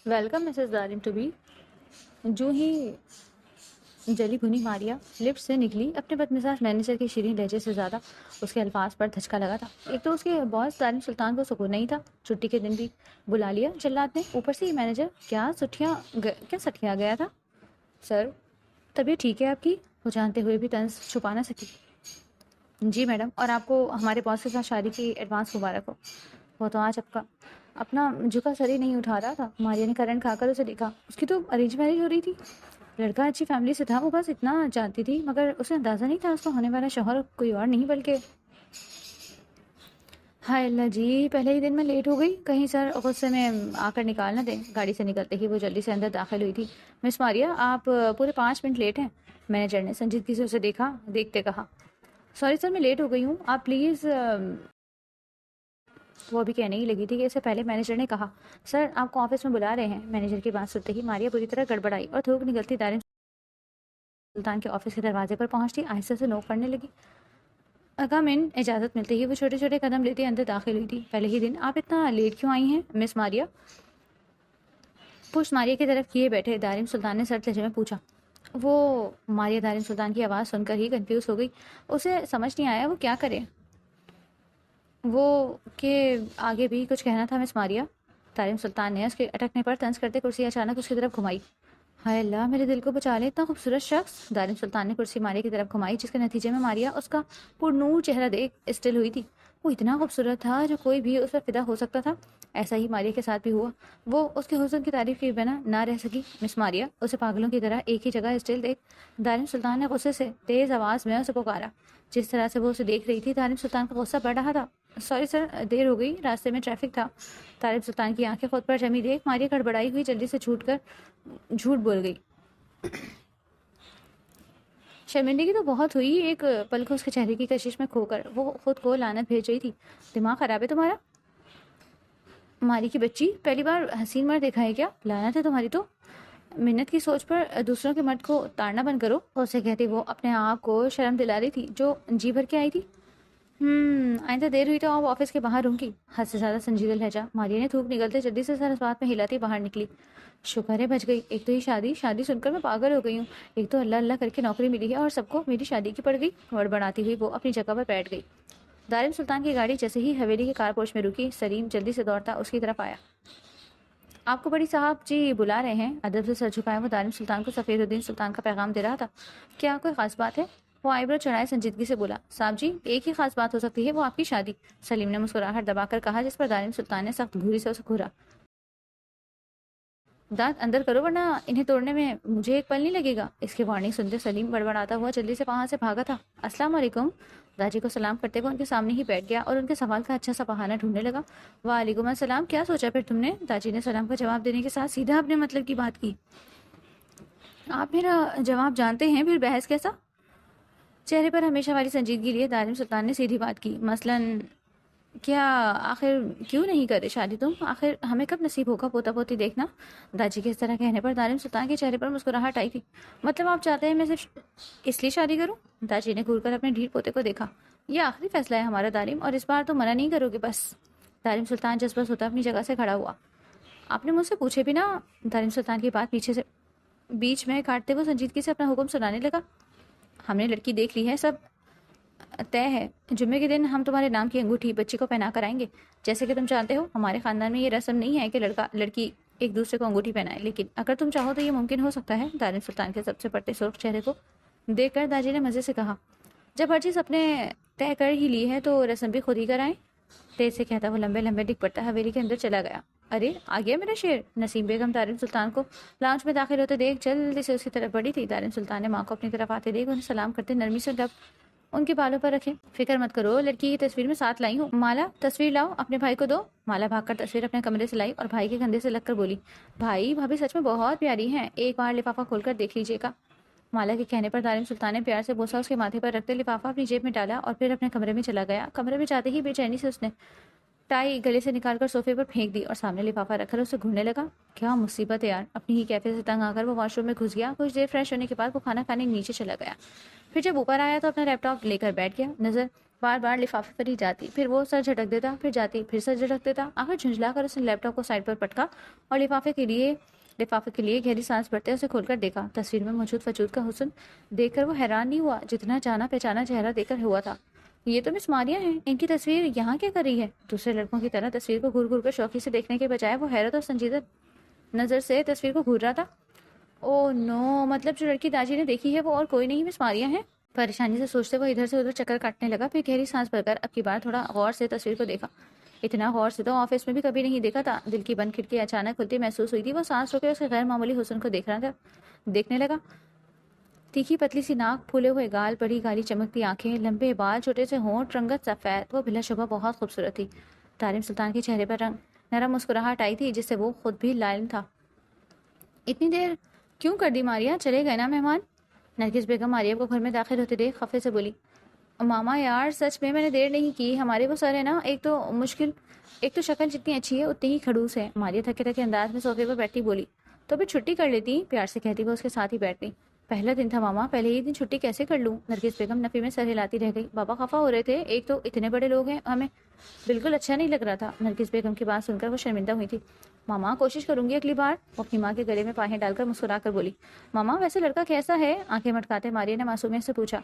Welcome Mrs दारिम to be. जो ही जली भुनी मारिया लिफ्ट से निकली, अपने बदमिजाज मैनेजर के शीरीन लहजे से ज़्यादा उसके अल्फाज पर धचका लगा था। एक तो उसके बॉस दारिम सुल्तान को सुकून नहीं था, छुट्टी के दिन भी बुला लिया जल्लाद ने, ऊपर से ये मैनेजर क्या सठिया गया था। सर, तबीयत ठीक है आपकी? वो जानते हुए भी तंज छुपा ना सकी। जी मैडम, और आपको हमारे बॉस के साथ शादी की एडवांस मुबारक हो। वो तो आज आपका अपना झुका सर ही नहीं उठा रहा था। मारिया ने करंट खाकर उसे देखा। उसकी तो अरेंज मैरिज हो रही थी। लड़का अच्छी फैमिली से था, वो बस इतना जानती थी, मगर उसे अंदाजा नहीं था उसका होने वाला शौहर कोई और नहीं बल्कि। हाय अल्लाह जी, पहले ही दिन में लेट हो गई, कहीं सर गुस्से में आकर निकाल ना दें। गाड़ी से निकलते ही वो जल्दी से अंदर दाखिल हुई थी। मिस मारिया, आप पूरे 5 मिनट लेट हैं। मैनेजर ने संजीदगी से उसे देखते कहा। सॉरी सर, मैं लेट हो गई हूँ, आप प्लीज़। वो अभी कहने ही लगी थी कि इससे पहले मैनेजर ने कहा, सर आपको ऑफिस में बुला रहे हैं। मैनेजर की बात सुनते ही मारिया बुरी तरह गड़बड़ाई और थूक निकलती दारिम सुल्तान के ऑफिस के दरवाजे पर पहुंचती आहिस्ता से नोक करने लगी। कम इन इजाज़त मिलते ही वो छोटे छोटे कदम लेते अंदर दाखिल हुई थी। पहले ही दिन आप इतना लेट क्यों आई हैं मिस मारिया? पुष्ट मारिया की तरफ किए बैठे दारिम सुल्तान ने सर लहजे में पूछा। वो मारिया दारिम सुल्तान की आवाज़ सुनकर ही कंफ्यूज हो गई। उसे समझ नहीं आया वो क्या करे। वो के आगे भी कुछ कहना था मिस मारिया। तारिम सुल्तान ने उसके अटकने पर तंज करते कुर्सी अचानक उसकी तरफ घुमाई। हाय अल्लाह, मेरे दिल को बचा ले, इतना खूबसूरत शख्स। दारिम सुल्तान ने कुर्सी मारिया की तरफ घुमाई, जिसके नतीजे में मारिया उसका पुरनूर चेहरा देख स्टिल हुई थी। वो इतना खूबसूरत था जो कोई भी उस पर फिदा हो सकता था। ऐसा ही मारिया के साथ भी हुआ। वो उसके हुस्न की तारीफ के बिना ना रह सकी। मिस मारिया, उसे पागलों की तरह एक ही जगह स्टिल देख। दारिम सुल्तान ने गुस्से से तेज आवाज में उसे पुकारा। जिस तरह से वो उसे देख रही थी, दारिम सुल्तान का गुस्सा बढ़ रहा था। सॉरी सर, देर हो गई, रास्ते में ट्रैफिक था। तारिम सुल्तान की आंखें खुद पर जमी देख मारिया गड़बड़ाई हुई जल्दी से झूठ बोल गई। शर्मिंदगी तो बहुत हुई। एक पल को उसके चेहरे की कशिश में खोकर वो खुद को लानत भेज रही थी। दिमाग खराब है तुम्हारा? मारी की बच्ची, पहली बार हसीन मर्द देखा है क्या? लानत है तुम्हारी तो। मिन्नत की सोच पर दूसरों के मर्द को ताड़ना बंद करो। उसे कहते वो अपने आप को शर्म दिला रही थी जो जी भर के आई थी। आइंदा देर हुई तो आप ऑफिस के बाहर रूंगी। हद से ज्यादा संजीदा लहजा। मारिया ने थूक निकलते जल्दी से सर इस बात में हिलाती बाहर निकली। शुक्र है बच गई। एक तो ये शादी शादी सुनकर मैं पागल हो गई हूँ। एक तो अल्लाह अल्लाह करके नौकरी मिली है और सबको मेरी शादी की पड़ गई। बढ़ाती हुई वो अपनी जगह पर बैठ गई। दारिम सुल्तान की गाड़ी जैसे ही हवेली के कारपोर्च में रुकी, सलीम जल्दी से दौड़ता उसकी तरफ आया। आपको बड़ी साहब जी बुला रहे हैं। अदब से सर झुकाए वो दारिम सुल्तान को सफीरुद्दीन सुल्तान का पैगाम दे रहा था। क्या कोई खास बात है? वो आईब्रो चढ़ाए संजीदगी से बोला। साहब जी, एक ही खास बात हो सकती है, वो आपकी शादी। सलीम ने मुस्कुराहट दबाकर कहा, जिस पर दारिम सुल्तान ने सख्त घूरी से उसे घूरा। दांत अंदर करो वरना इन्हें तोड़ने में मुझे एक पल नहीं लगेगा। इसकी वार्निंग सुनते सलीम बड़बड़ाता हुआ जल्दी से वहां से भागा था। अस्सलाम वालेकुम। दाजी को सलाम करते हुए उनके सामने ही बैठ गया और उनके सवाल का अच्छा सा बहाना ढूंढने लगा। वालेकुम अस्सलाम, क्या सोचा फिर तुमने? दाजी ने सलाम का जवाब देने के साथ सीधा अपने मतलब की बात की। आप मेरा जवाब जानते हैं, फिर बहस कैसा? चेहरे पर हमेशा वाली संजीदगी लिए दारिम सुल्तान ने सीधी बात की। मसलन क्या? आखिर क्यों नहीं करे शादी तुम? आखिर हमें कब नसीब होगा पोता पोती देखना? दादी के इस तरह कहने पर दारिम सुल्तान के चेहरे पर मुस्कुराहट आई थी। मतलब आप चाहते हैं मैं सिर्फ इसलिए शादी करूं? दादी ने घूरकर अपने ढीठ पोते को देखा। यह आखिरी फैसला है हमारा दारिम, और इस बार तो मना नहीं करोगे बस? दारिम सुल्तान जज्बस होता अपनी जगह से खड़ा हुआ। आपने मुझसे पूछे भी ना। दारिम सुल्तान की बात पीछे से बीच में काटते हुए संजीदगी से अपना हुक्म सुनाने लगा। हमने लड़की देख ली है, सब तय है। जुम्मे के दिन हम तुम्हारे नाम की अंगूठी बच्ची को पहना कर आएंगे। जैसे कि तुम जानते हो, हमारे खानदान में ये रस्म नहीं है कि लड़का लड़की एक दूसरे को अंगूठी पहनाए, लेकिन अगर तुम चाहो तो ये मुमकिन हो सकता है। दारिम सुल्तान के सबसे पड़ते सुर्ख चेहरे को देखकर दाजी ने मजे से कहा, जब हर चीज अपने तय कर ही ली है तो रस्म भी खुद ही कराएं। तेज से कहता वो लंबे लंबे डिग पड़ता हवेली के अंदर चला गया। अरे आ गया मेरा शेर। नसीम बेगम दारिम सुल्तान को लाउंज में दाखिल होते देख जल्दी से उसकी तरफ बढ़ी थी। दारिम सुल्तान ने माँ को अपनी तरफ आते देख उन्हें सलाम करते नरमी से डब उनके बालों पर रखे। फिक्र मत करो, लड़की की तस्वीर में साथ लाई हूँ। माला, तस्वीर लाओ, अपने भाई को दो। माला भागकर तस्वीर अपने कमरे से लाई और भाई के कंधे से लगकर बोली, भाई भाभी सच में बहुत प्यारी हैं, एक बार लिफाफा खोलकर देख लीजिएगा। माला के कहने पर दारिम सुल्तान ने प्यार से बोसा उसके माथे पर रखते लिफाफा अपनी जेब में डाला और फिर अपने कमरे में चला गया। कमरे में जाते ही बेचैनी से उसने टाई गले से निकालकर सोफे पर फेंक दी और सामने लिफाफा रखकर उसे घूरने लगा। क्या मुसीबत है यार। अपनी ही कैफे से तंग आकर वो वॉशरूम में घुस गया। कुछ देर फ्रेश होने के बाद वो खाना खाने नीचे चला गया। फिर जब ऊपर आया तो अपना लैपटॉप लेकर बैठ गया। नजर बार बार लिफाफे पर ही जाती, फिर वो सर झटक देता, फिर जाती, फिर सर झटक देता। आखिर झुंझलाकर उसने लैपटॉप को साइड पर पटका और लिफाफे के लिए गहरी सांस भरते उसे खोलकर देखा। तस्वीर में मौजूद वजूद का हुस्न देखकर वो हैरान नहीं हुआ जितना जाना पहचाना चेहरा देखकर हुआ था। ये तो मिस मारिया है, इनकी तस्वीर यहाँ क्या कर रही है? दूसरे लड़कों की तरह तस्वीर को घूर घूर कर शौकी से देखने के बजाय वो हैरत और संजीदा नजर से तस्वीर को घूर रहा था। ओह नो, मतलब जो लड़की दाजी ने देखी है वो और कोई नहीं मिस मारिया है। परेशानी से सोचते वो इधर से उधर चक्कर काटने लगा, फिर गहरी सांस भरकर अब की बार थोड़ा गौर से तस्वीर को देखा। इतना गौर से तो ऑफिस में भी कभी नहीं देखा था। दिल की बंद खिड़की अचानक खुलती महसूस हुई थी। वो सांस रोके उसके गैर मामूली हुस्न को देखने लगा। तीखी पतली सी नाक, फूले हुए गाल, बड़ी काली चमकती आंखें, लंबे बाल, छोटे से होंठ, रंगत सफेद, वो बिलाशुबा बहुत खूबसूरत थी। तारिम सुल्तान के चेहरे पर नरम मुस्कुराहट आई थी जिससे वो खुद भी लालिम था। इतनी देर क्यों कर दी मारिया, चले गए ना मेहमान? नरगिस बेगम मारिया को घर में दाखिल होते देख खफे से बोली। मामा यार सच में मैंने देर नहीं की, हमारे वो सर है ना, एक तो शक्ल जितनी अच्छी है उतनी ही खड़ूस है। मारिया थके थके अंदाज में सोफे पर बैठी बोली। तो फिर छुट्टी कर लेती, प्यार से कहती वो उसके साथ ही बैठती। पहला दिन था मामा, पहले ही दिन छुट्टी कैसे कर लूं? नरगिस बेगम नफी में सर हिलाती रह गई। बाबा खफा हो रहे थे, एक तो इतने बड़े लोग हैं, हमें बिल्कुल अच्छा नहीं लग रहा था। नरगिस बेगम की बात सुनकर वो शर्मिंदा हुई थी। मामा कोशिश करूंगी अगली बार, वो अपनी माँ के गले में बाहें डालकर मुस्कुरा कर बोली। मामा वैसे लड़का कैसा है? आंखें मटकाते मारिया ने मासूमियत से पूछा।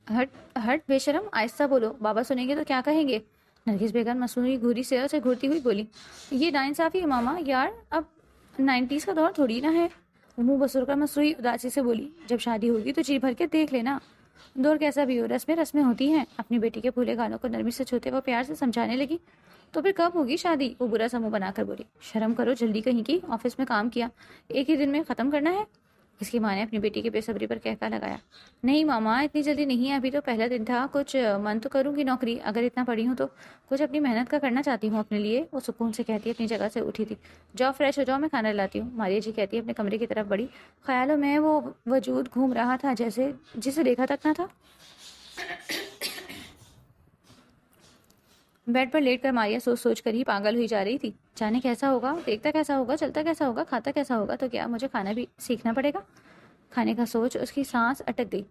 हट हट बेशरम, आहिस्ता बोलो, बाबा सुनेंगे तो क्या कहेंगे? नरगिस बेगम मसूरी घूरी से उसे घूरती हुई बोली। ये नाइंसाफी है मामा, यार अब 90s का दौर थोड़ी ना है। मुंह बसुर कर मसूरी उदासी से बोली। जब शादी होगी तो जी भर के देख लेना, दौर कैसा भी हो, रस्में रस्में होती हैं। अपनी बेटी के फूले गालों को नरमी से छूते वो प्यार से समझाने लगी। तो फिर कब होगी शादी? वो बुरा सा मुंह बनाकर बोली। शर्म करो, जल्दी कहीं की, ऑफिस में काम किया, एक ही दिन में खत्म करना है? इसकी माँ ने अपनी बेटी की बेसब्री पर कहका लगाया। नहीं मामा, इतनी जल्दी नहीं है, अभी तो पहला दिन था, कुछ मन तो करूंगी नौकरी, अगर इतना पढ़ी हूँ तो कुछ अपनी मेहनत का करना चाहती हूँ अपने लिए। वो सुकून से कहती अपनी जगह से उठी थी। जाओ फ्रेश हो जाओ, मैं खाना लाती हूँ। मारिया जी कहती अपने कमरे की तरफ बढ़ी। ख्यालों में वो वजूद घूम रहा था जैसे जिसे देखा तक ना था। बेड पर लेट कर मारिया सोच सोच कर ही पागल हुई जा रही थी। जाने कैसा होगा, देखता कैसा होगा, चलता कैसा होगा, खाता कैसा होगा, तो क्या मुझे खाना भी सीखना पड़ेगा? खाने का सोच उसकी सांस अटक गई।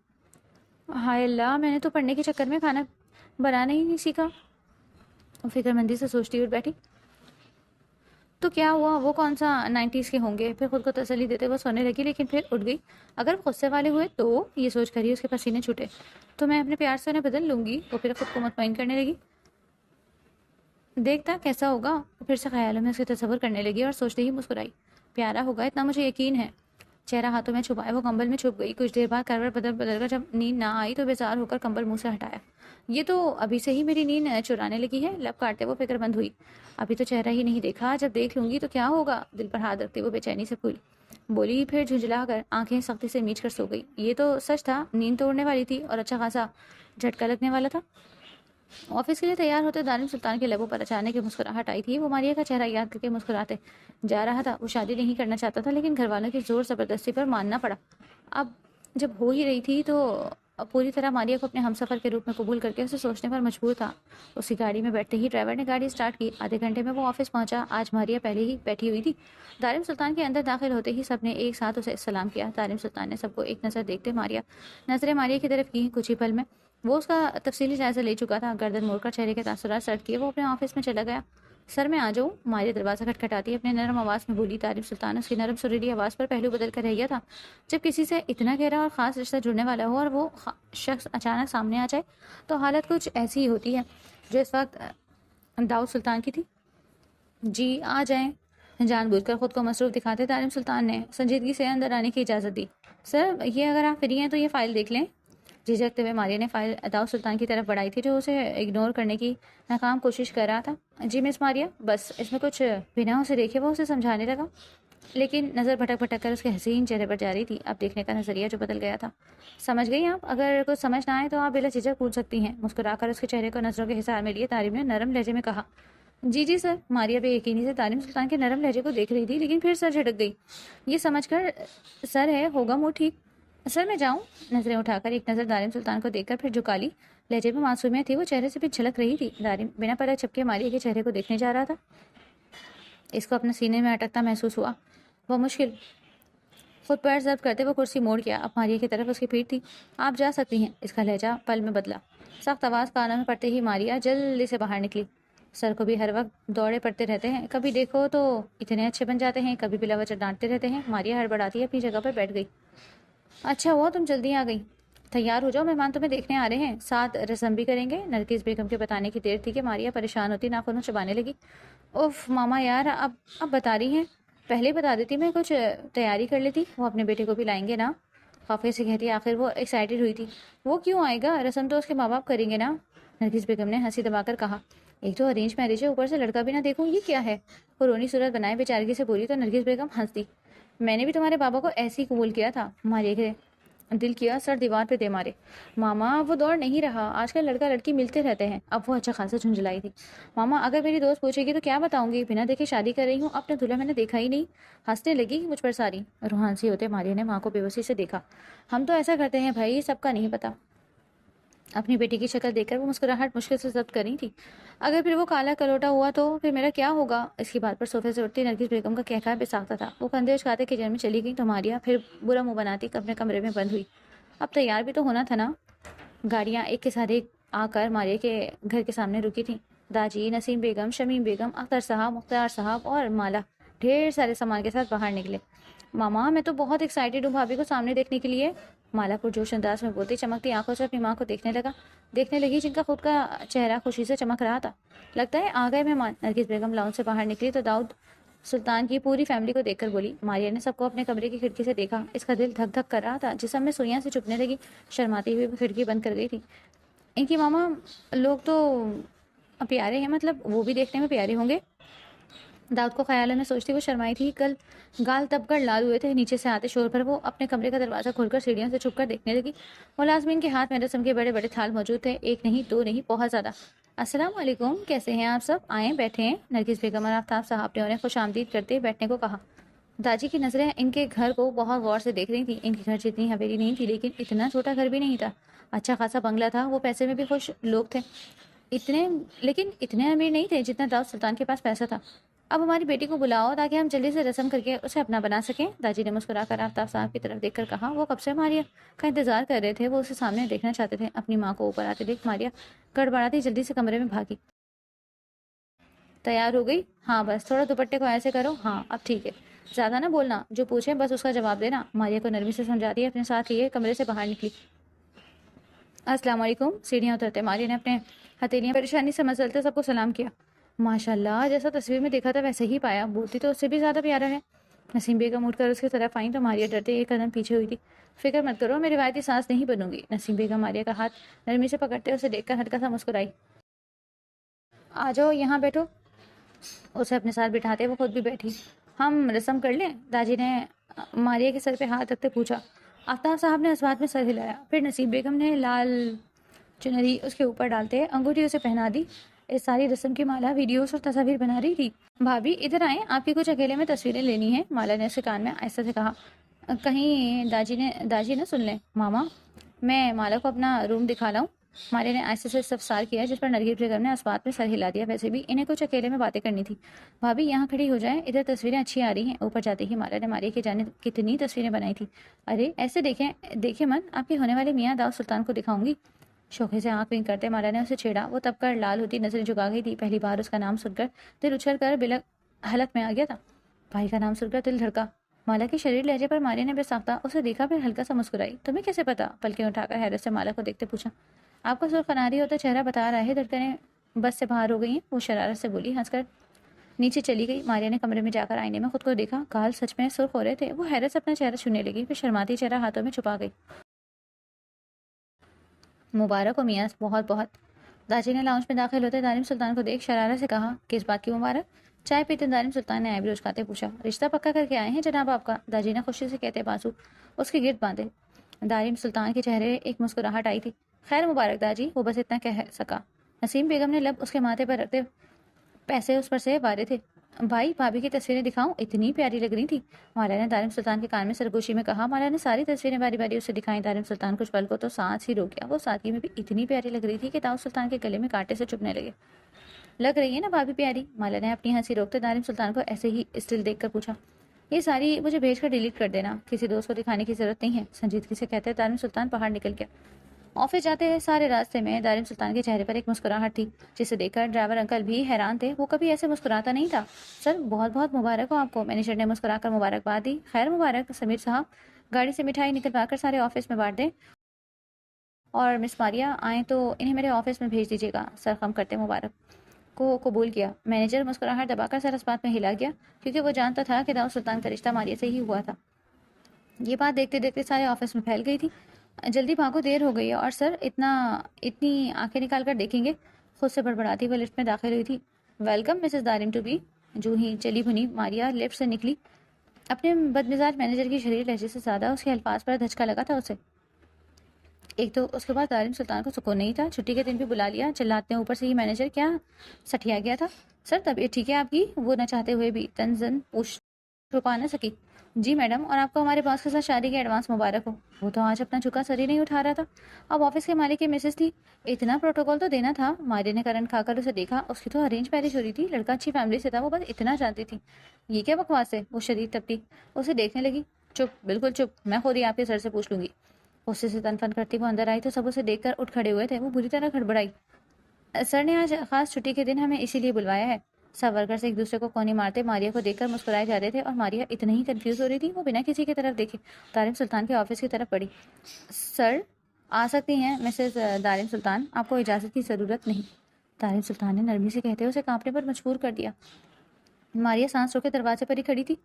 हाय अल्लाह, मैंने तो पढ़ने के चक्कर में खाना बनाना ही नहीं सीखा। फिक्रमंदी से सोचती उठ बैठी। तो क्या हुआ, वो कौन सा 90s के होंगे? फिर खुद को तसल्ली देते वो सोने लगी, लेकिन फिर उठ गई। अगर वो गुस्से वाले हुए तो ये सोच कर ही उसके पसीने छूटे। तो मैं अपने प्यार से उन्हें बदल लूंगी। वो फिर खुद को मुतमईन करने लगी। देखता कैसा होगा। फिर से ख्यालों में उसके तस्वर करने लगी और सोचते ही मुस्कुराई। प्यारा होगा, इतना मुझे यकीन है। चेहरा हाथों में छुपाए वो कंबल में छुप गई। कुछ देर बाद करवट बदल बदल कर जब नींद ना आई तो बेजार होकर कंबल मुंह से हटाया। ये तो अभी से ही मेरी नींद चुराने लगी है। लब काटते वो फिक्रमंद हुई। अभी तो चेहरा ही नहीं देखा, जब देख लूंगी तो क्या होगा? दिल पर हाथ रखते वो बेचैनी से बोली, फिर झुंझला कर आंखें सख्ती से मीच कर सो गई। ये तो सच था, नींद तोड़ने वाली थी और अच्छा खासा झटका लगने वाला था। ऑफिस के लिए तैयार होते दारिम सुल्तान के लबों पर अचानक एक मुस्कुराहट आई थी। वो मारिया का चेहरा याद करके मुस्कुराते जा रहा था। वो शादी नहीं करना चाहता था, लेकिन घर वालों की जोर जबरदस्ती पर मानना पड़ा। अब जब हो ही रही थी तो पूरी तरह मारिया को अपने हमसफर के रूप में कबूल करके उसे सोचने पर मजबूर था। उसी गाड़ी में बैठते ही ड्राइवर ने गाड़ी स्टार्ट की। आधे घंटे में वो ऑफिस पहुंचा। आज मारिया पहले ही बैठी हुई थी। दारिम सुल्तान के अंदर दाखिल होते ही सबने एक साथ उसे सलाम किया। दारिम सुल्तान ने सबको एक नज़र देखते नजरें मारिया की तरफ की। कुछ ही पल में वो उसका तफसीली जायजा ले चुका था। गर्दन मोड़कर चेहरे के तासुरात सर्द किए वो अपने ऑफिस में चला गया। सर मैं आ जाऊँ? मारिया दरवाज़ा खटखटाती अपने नरम आवाज़ में बोली। तारिफ सुल्तान उसकी नरम सुरीली आवाज़ पर पहलू बदल कर रह गया था। जब किसी से इतना गहरा और ख़ास रिश्ता जुड़ने वाला हो और वो शख्स अचानक सामने आ जाए तो हालत कुछ ऐसी ही होती है जो इस वक्त दाऊद सुल्तान की थी। जी आ जाएं। जानबूझकर खुद को मसरूफ दिखाते तारिम सुल्तान ने संजीदगी से अंदर आने की इजाज़त दी। सर ये अगर आप फ्री हैं तो ये फ़ाइल देख लें। झिझकते हुए मारिया ने फाइल दाऊद सुल्तान की तरफ बढ़ाई थी जो उसे इग्नोर करने की नाकाम कोशिश कर रहा था। जी मिस मारिया, बस इसमें कुछ बिना उसे देखे वो उसे समझाने लगा, लेकिन नज़र भटक भटक कर उसके हसीन चेहरे पर जा रही थी। अब देखने का नजरिया जो बदल गया था। समझ गई आप? अगर कुछ समझ ना आए तो आप बिला झिझक पूछ सकती हैं। मुस्कुराकर उसके चेहरे को नजरों के हिसार में लिए तारिम ने नरम लहजे में कहा। जी जी सर। मारिया बेयकीनी से तारिम सुल्तान के नरम लहजे को देख रही थी, लेकिन फिर सर झटक गई। ये समझकर सर है, होगा मुँह ठीक। सर मैं जाऊं? नजरें उठाकर एक नज़र दारिम सुल्तान को देखकर फिर झुका ली। लहजे में मासूमियत थी, वो चेहरे से भी झलक रही थी। दारिम बिना पलक झपके मारिया के चेहरे को देखने जा रहा था। इसको अपने सीने में अटकता महसूस हुआ। वो मुश्किल खुद पैर जब्त करते वो कुर्सी मोड़ गया। अब मारिया की तरफ उसकी पीठ थी। आप जा सकती हैं। इसका लहजा पल में बदला। सख्त आवाज़ कानों में पड़ते ही मारिया जल्दी से बाहर निकली। सर को भी हर वक्त दौड़े पड़ते रहते हैं, कभी देखो तो इतने अच्छे बन जाते हैं, कभी बिला वजह डांटते रहते हैं। मारिया हड़बड़ाती अपनी जगह पर बैठ गई। अच्छा हुआ तुम जल्दी आ गई। तैयार हो जाओ, मेहमान तुम्हें देखने आ रहे हैं, साथ रस्म भी करेंगे। नरगिस बेगम के बताने की देर थी कि मारिया परेशान होती नाखूनों चबाने लगी। उफ मामा यार, अब बता रही हैं। पहले ही बता देती, मैं कुछ तैयारी कर लेती। वो अपने बेटे को भी लाएंगे ना? खौफे से कहती। आखिर वो एक्साइटेड हुई थी। वो क्यों आएगा, रस्म तो उसके माँ बाप करेंगे ना। नरगिस बेगम ने हंसी दबाकर कहा। एक तो अरेंज मैरिज है, ऊपर से लड़का भी ना देखूं, ये क्या है। वो रोनी सूरत बनाए बेचारगी से बोली तो नरगिस बेगम हंस दी। मैंने भी तुम्हारे बाबा को ऐसे ही कबूल किया था। मारिया के दिल किया सर दीवार पे दे मारे। मामा वो दौर नहीं रहा, आजकल लड़का लड़की मिलते रहते हैं। अब वो अच्छा खासा झुंझलाई थी। मामा अगर मेरी दोस्त पूछेगी तो क्या बताऊंगी, बिना देखे शादी कर रही हूँ, अपना दूल्हा मैंने देखा ही नहीं। हंसने लगी मुझ पर सारी। रूहान सी होते मारिया ने माँ को बेबसी से देखा। हम तो ऐसा करते हैं भाई, सबका नहीं पता। अपनी बेटी की शक्ल देखकर वो मुस्कुराहट मुश्किल से जब्त कर रही थी। अगर फिर वो काला कलोटा हुआ तो फिर मेरा क्या होगा। इसकी बात पर सोफे से उठती नरगिस बेगम का कहकर बेसाख्ता था। वो कंधे उचकाते किचन में चली गई तो मारिया फिर बुरा मुंह बनाती अपने कमरे में बंद हुई। अब तैयार भी तो होना था ना। गाड़ियां एक के साथ एक आकर मारिया के घर के सामने रुकी थीं। दाजी, नसीम बेगम, शमीम बेगम, अख्तर साहब, मुख्तार साहब और माला ढेर सारे सामान के साथ बाहर निकले। मामा मैं तो बहुत एक्साइटेड हूँ भाभी को सामने देखने के लिए। माला पुरजोश अंदाज में बोलती चमकती आंखों से अपनी माँ को देखने लगी, जिनका खुद का चेहरा खुशी से चमक रहा था। लगता है आ गए मेहमान। नरगिस बेगम लाउंज से बाहर निकली तो दाऊद सुल्तान की पूरी फैमिली को देखकर बोली। मारिया ने सबको अपने कमरे की खिड़की से देखा। इसका दिल धक धक कर रहा था। जिसम में सुइयां से चुभने लगी। शर्माती हुई वो खिड़की बंद कर गई थी। इनकी मामा लोग तो प्यारे हैं, मतलब वो भी देखने में प्यारे होंगे। दाऊद को ख्याल में सोचती वो शर्माई थी। कल गाल तबकर लाल हुए थे। नीचे से आते शोर पर वो अपने कमरे का दरवाजा खोलकर सीढ़ियों से छुपकर देखने लगी। मुलाजमीन के हाथ में रस्म के बड़े बड़े थाल मौजूद थे, एक नहीं दो नहीं बहुत ज्यादा। अस्सलाम वालेकुम, कैसे हैं आप सब, आए बैठे हैं। नरगिस बेगम और आफ्ताब साहब ने उन्हें खुशामदीद करते बैठने को कहा। दाजी की नजरें इनके घर को बहुत गौर से देख रही थी। इनके घर जितनी हवेली नहीं थी, लेकिन इतना छोटा घर भी नहीं था। अच्छा खासा बंगला था। वो पैसे में भी खुश लोग थे। इतने लेकिन इतने अमीर नहीं थे जितना दाऊद सुल्तान के पास पैसा था। अब हमारी बेटी को बुलाओ ताकि हम जल्दी से रस्म करके उसे अपना बना सकें। दाजी ने मुस्कुराकर आफ्ताब साहब की तरफ देखकर कहा। वो कब से मारिया का इंतजार कर रहे थे। वो उसे सामने देखना चाहते थे। अपनी माँ को ऊपर आते देख मारिया गड़बड़ाती जल्दी से कमरे में भागी। तैयार हो गई? हाँ बस थोड़ा दुपट्टे को ऐसे करो। हाँ अब ठीक है, ज्यादा ना बोलना, जो पूछे बस उसका जवाब देना। मारिया को नरमी से समझाती अपने साथ लिए कमरे से बाहर निकली। अस्सलाम वालेकुम। सीढ़ियाँ उतरते मारिया ने अपने हथेलियाँ परेशानी से मसलते सबको सलाम किया। माशाल्लाह, जैसा तस्वीर में देखा था वैसे ही पाया। बोलती तो उससे भी ज्यादा प्यारा है। नसीम बेगम उठकर उसकी तरफ आई तो मारिया डरते एक कदम पीछे हुई थी। फिक्र मत करो, मैं रिवायती सांस नहीं बनूंगी। नसीम बेगम मारिया का हाथ नरमी से पकड़ते उसे देखकर हल्का सा मुस्कुराई। आ जाओ यहाँ बैठो। उसे अपने साथ बिठाते वो खुद भी बैठी। हम रस्म कर लें? दाजी ने मारिया के सर पे हाथ रखते पूछा। आफ्ताब साहब ने इस बात में सर हिलाया। फिर नसीब बेगम ने लाल चुनरी उसके ऊपर डालते अंगूठी उसे पहना दी। इस सारी रस्म की माला वीडियोस और तस्वीर बना रही थी। भाभी इधर आए, आपकी कुछ अकेले में तस्वीरें लेनी है। माला ने उसके कान में आहिस्ता से कहा। कहीं दाजी ने सुन लें। मामा मैं माला को अपना रूम दिखा लाऊं? मारिया ने आहिस्ता से इस्तफसार किया, जिस पर नरगिस बेगम ने इस बात में सर हिला दिया। वैसे भी इन्हें कुछ अकेले में बातें करनी थी। भाभी यहाँ खड़ी हो जाए, इधर तस्वीरें अच्छी आ रही हैं। ऊपर जाते ही माला ने मारिया की जाने कितनी तस्वीरें बनाई थी। अरे ऐसे देखें मन, आपके होने वाले मियाँ दाऊद सुल्तान को दिखाऊंगी। शोखे से आंख विंक करते माला ने उसे छेड़ा। वो तब कर लाल होती नजरें झुका गई थी। पहली बार उसका नाम सुनकर दिल उछल कर बिलक हलक में आ गया था। भाई का नाम सुनकर दिल धड़का। माला के शरीर लहजे पर मारिया ने बेसाख्ता उसे देखा, फिर हल्का सा मुस्कुराई। तुम्हें कैसे पता? पलकें उठाकर हैरत से माला को देखते पूछा। आपका सुर्ख अनारी होता चेहरा बता रहा है। धड़कनें बस से बाहर हो गई हैं। वो शरारत से बोली, हंसकर नीचे चली गई। मारिया ने कमरे में जाकर आईने में खुद को देखा। गाल सच में सुर्ख हो रहे थे। वो हैरत से अपना चेहरा छूने लगी, फिर शर्माती चेहरा हाथों में छुपा गई। मुबारक हो मियाँ, बहुत बहुत। दाजी ने लाउंज में दाखिल होते दारिम सुल्तान को देख शरारत से कहा। किस बात की मुबारक? चाय पीते दारिम सुल्तान ने आईब्रोज खाते पूछा। रिश्ता पक्का करके आए हैं जनाब आपका, दाजी ने खुशी से कहते बाजू उसके गिर्द बांधे। दारिम सुल्तान के चेहरे एक मुस्कुराहट आई थी। खैर मुबारक दाजी, वो बस इतना कह सका। नसीम बेगम ने लब उसके माथे पर रखते पैसे उस पर से वारे थे। भाई भाभी की तस्वीरें दिखाऊं? इतनी प्यारी लग रही थी। माला ने दारिम सुल्तान के कान में सरगोशी में कहा। माला ने सारी तस्वीरें बारी बारी उसे दिखाई। दारिम सुल्तान कुछ पल को तो सांस ही रोक गया। वो सादगी में भी इतनी प्यारी लग रही थी कि दाऊद सुल्तान के गले में कांटे से चुभने लगे। लग रही है ना भाभी प्यारी? माला ने अपनी हंसी रोकते दारिम सुल्तान को ऐसे ही स्टिल देखकर पूछा। ये सारी मुझे भेज कर डिलीट कर देना, किसी दोस्त को दिखाने की जरूरत नहीं है, संजीदगी से कहते दारिम सुल्तान बाहर निकल गया। ऑफिस जाते हैं सारे रास्ते में दारिम सुल्तान के चेहरे पर एक मुस्कुराहट थी, जिसे देखकर ड्राइवर अंकल भी हैरान थे। वो कभी ऐसे मुस्कुराता नहीं था। सर बहुत बहुत मुबारक हो आपको, मैनेजर ने मुस्कुराकर मुबारकबाद दी। खैर मुबारक समीर साहब, गाड़ी से मिठाई निकलवा कर सारे ऑफिस में बांट दें, और मिस मारिया आए तो इन्हें मेरे ऑफिस में भेज दीजिएगा। सर खम करते मुबारक को कबूल किया। मैनेजर मुस्कुराहट दबाकर सर इस बात में हिला गया, क्योंकि वो जानता था कि दाऊद सुल्तान का रिश्ता मारिया से ही हुआ था। ये बात देखते देखते सारे ऑफिस में फैल गई थी। जल्दी भागो, देर हो गई है। और सर इतनी आंखें निकाल कर देखेंगे, खुद से बड़बड़ाती वो लिफ्ट में दाखिल हुई थी। वेलकम मिसेस दारिम टू बी। जो ही चली भुनी मारिया लिफ्ट से निकली। अपने बदमिजाज मैनेजर की शरीर लहजे से ज्यादा उसके अल्फाज पर धचका लगा था उसे। एक तो उसके बाद दारिम सुल्तान को सुकून नहीं था। छुट्टी के दिन भी बुला लिया, चिल्लाते हैं ऊपर से ही मैनेजर क्या सठिया गया था। सर तबीयत ठीक है आपकी? वो न चाहते हुए भी तंजन पूछ छुपा न सकी। जी मैडम, और आपको हमारे बॉस के साथ शादी के एडवांस मुबारक हो। वो तो आज अपना झुका सर ही नहीं उठा रहा था। अब ऑफिस के मालिक की मिसेस थी, इतना प्रोटोकॉल तो देना था। मारिया ने करंट खाकर उसे देखा। उसकी तो अरेंज मैरिज हो रही थी, लड़का अच्छी फैमिली से था, वो बस इतना जानती थी। ये क्या बकवास है? वो शरीर तपती उसे देखने लगी। चुप, बिल्कुल चुप, मैं खुद ही आपके सर से पूछ लूंगी। गुस्से से तनफन करती वो अंदर आई तो सब उसे देखकर उठ खड़े हुए थे। वो बुरी तरह गड़बड़ाई। सर ने आज खास छुट्टी के दिन हमें इसीलिए बुलवाया है। सब वर्कर्स एक दूसरे को कोनी मारते मारिया को देखकर मुस्कुराए जा रहे थे, और मारिया इतनी ही कंफ्यूज हो रही थी, वो बिना किसी की तरफ देखे दारिम सुल्तान के ऑफिस की तरफ बढ़ी। सर आ सकती हैं मिसेस दारिम सुल्तान, आपको इजाज़त की ज़रूरत नहीं। दारिम सुल्तान ने नरमी से कहते उसे कांपने पर मजबूर कर दिया। मारिया सांस रोके दरवाजे पर ही खड़ी थी।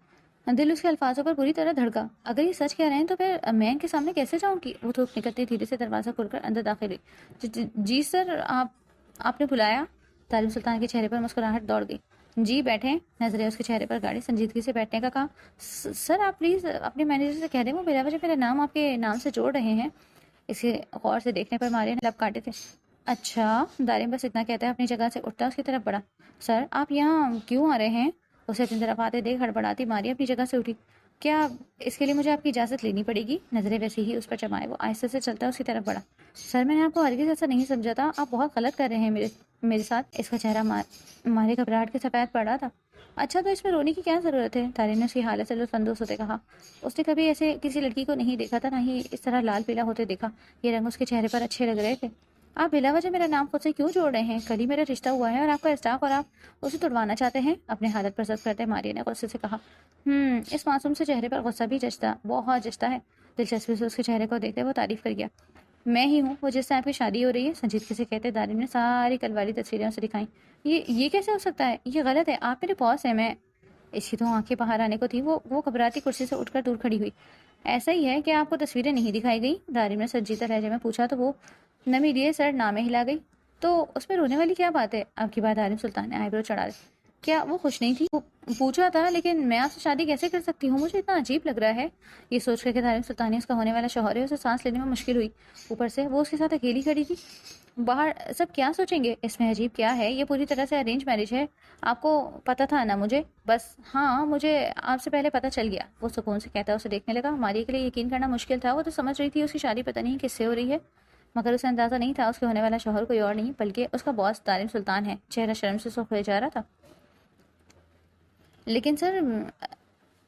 दिल उसके अल्फाजों पर बुरी तरह धड़का। अगर ये सच कह रहे हैं तो फिर मैं इनके सामने कैसे जाऊंगी? वो थूक निकलती धीरे से दरवाजा खोलकर अंदर दाखिल हुई। जी सर, आपने बुलाया? तारिम सुल्तान के चेहरे पर मुस्कुराहट दौड़ गई। जी बैठे। नजरें उसके चेहरे पर गाड़ी। संजीदगी से बैठने का कहा। सर आप प्लीज अपने मैनेजर से कह दें, वो बिला वजह मेरा नाम आपके नाम से जोड़ रहे हैं। इसे गौर से देखने पर मारिया ने लब काटे थे। अच्छा, दारिम बस इतना कहता है अपनी जगह से उठता उसकी तरफ बढ़ा। सर आप यहाँ क्यों आ रहे हैं? उसे अपनी तरफ आते देख हड़बड़ाती मारिया अपनी जगह से उठी। क्या इसके लिए मुझे आपकी इजाजत लेनी पड़ेगी? नजरें वैसे ही उस पर जमाए वो आहिस्ते से चलता उसकी तरफ बढ़ा। सर मैंने आपको हरगिज ऐसा नहीं समझा था, आप बहुत गलत कर रहे हैं मेरे मेरे साथ। इसका चेहरा मारे घबराहट के सफेद पड़ा था। अच्छा तो इसमें रोने की क्या जरूरत है? तारिन ने उसकी हालत से लुत्फानंदोज होते कहा। उसने कभी ऐसे किसी लड़की को नहीं देखा था, ना ही इस तरह लाल पीला होते देखा। ये रंग उसके चेहरे पर अच्छे लग रहे थे। आप बिला वजह मेरा नाम खुद से क्यों जोड़ रहे हैं? कल ही मेरा रिश्ता हुआ है और आपका स्टाफ, और आप उसे तुड़वाना चाहते हैं? अपने हालत पर जब्त करते मारिया ने गुस्से से कहा। इस मासूम से चेहरे पर गुस्सा भी जचता, बहुत जचता है। दिलचस्पी से उसके चेहरे को देखते वो तारीफ कर गया। मैं ही हूँ वो जिससे आपकी शादी हो रही है? संजीदगी से कहते दारिम ने सारी कल वाली तस्वीरें उसे दिखाई। ये कैसे हो सकता है? ये गलत है, आप मेरे बॉस हैं। मैं इसकी तो आंखें बाहर आने को थी। वो घबराती कुर्सी से उठकर दूर खड़ी हुई। ऐसा ही है कि आपको तस्वीरें नहीं दिखाई गई? दारिम ने संजीदा लहजे में पूछा तो वो नमी लिए सर नामे हिला गई। तो उसमें रोने वाली क्या बात है? अब की बात दारिम सुल्तान ने आईब्रो चढ़ा दी। क्या वो खुश नहीं थी? पूछा था, लेकिन मैं आपसे शादी कैसे कर सकती हूँ? मुझे इतना अजीब लग रहा है। ये सोच कर के दारिम सुल्तान ने उसका होने वाला शौहर है, उसे सांस लेने में मुश्किल हुई। ऊपर से वो उसके साथ अकेली खड़ी थी। बाहर सब क्या सोचेंगे? इसमें अजीब क्या है? ये पूरी तरह से अरेंज मैरिज है। आपको पता था ना? मुझे बस हाँ, मुझे आपसे पहले पता चल गया। वो सुकून से कहता उसे देखने लगा। मारिया के लिए यकीन करना मुश्किल था। वो तो समझ रही थी उसकी शादी पता नहीं किससे हो रही है, मगर उसे अंदाजा नहीं था उसके होने वाला शौहर कोई और नहीं बल्कि उसका बॉस दारिम सुल्तान है। चेहरा शर्म से सुर्ख हो जा रहा था। लेकिन सर,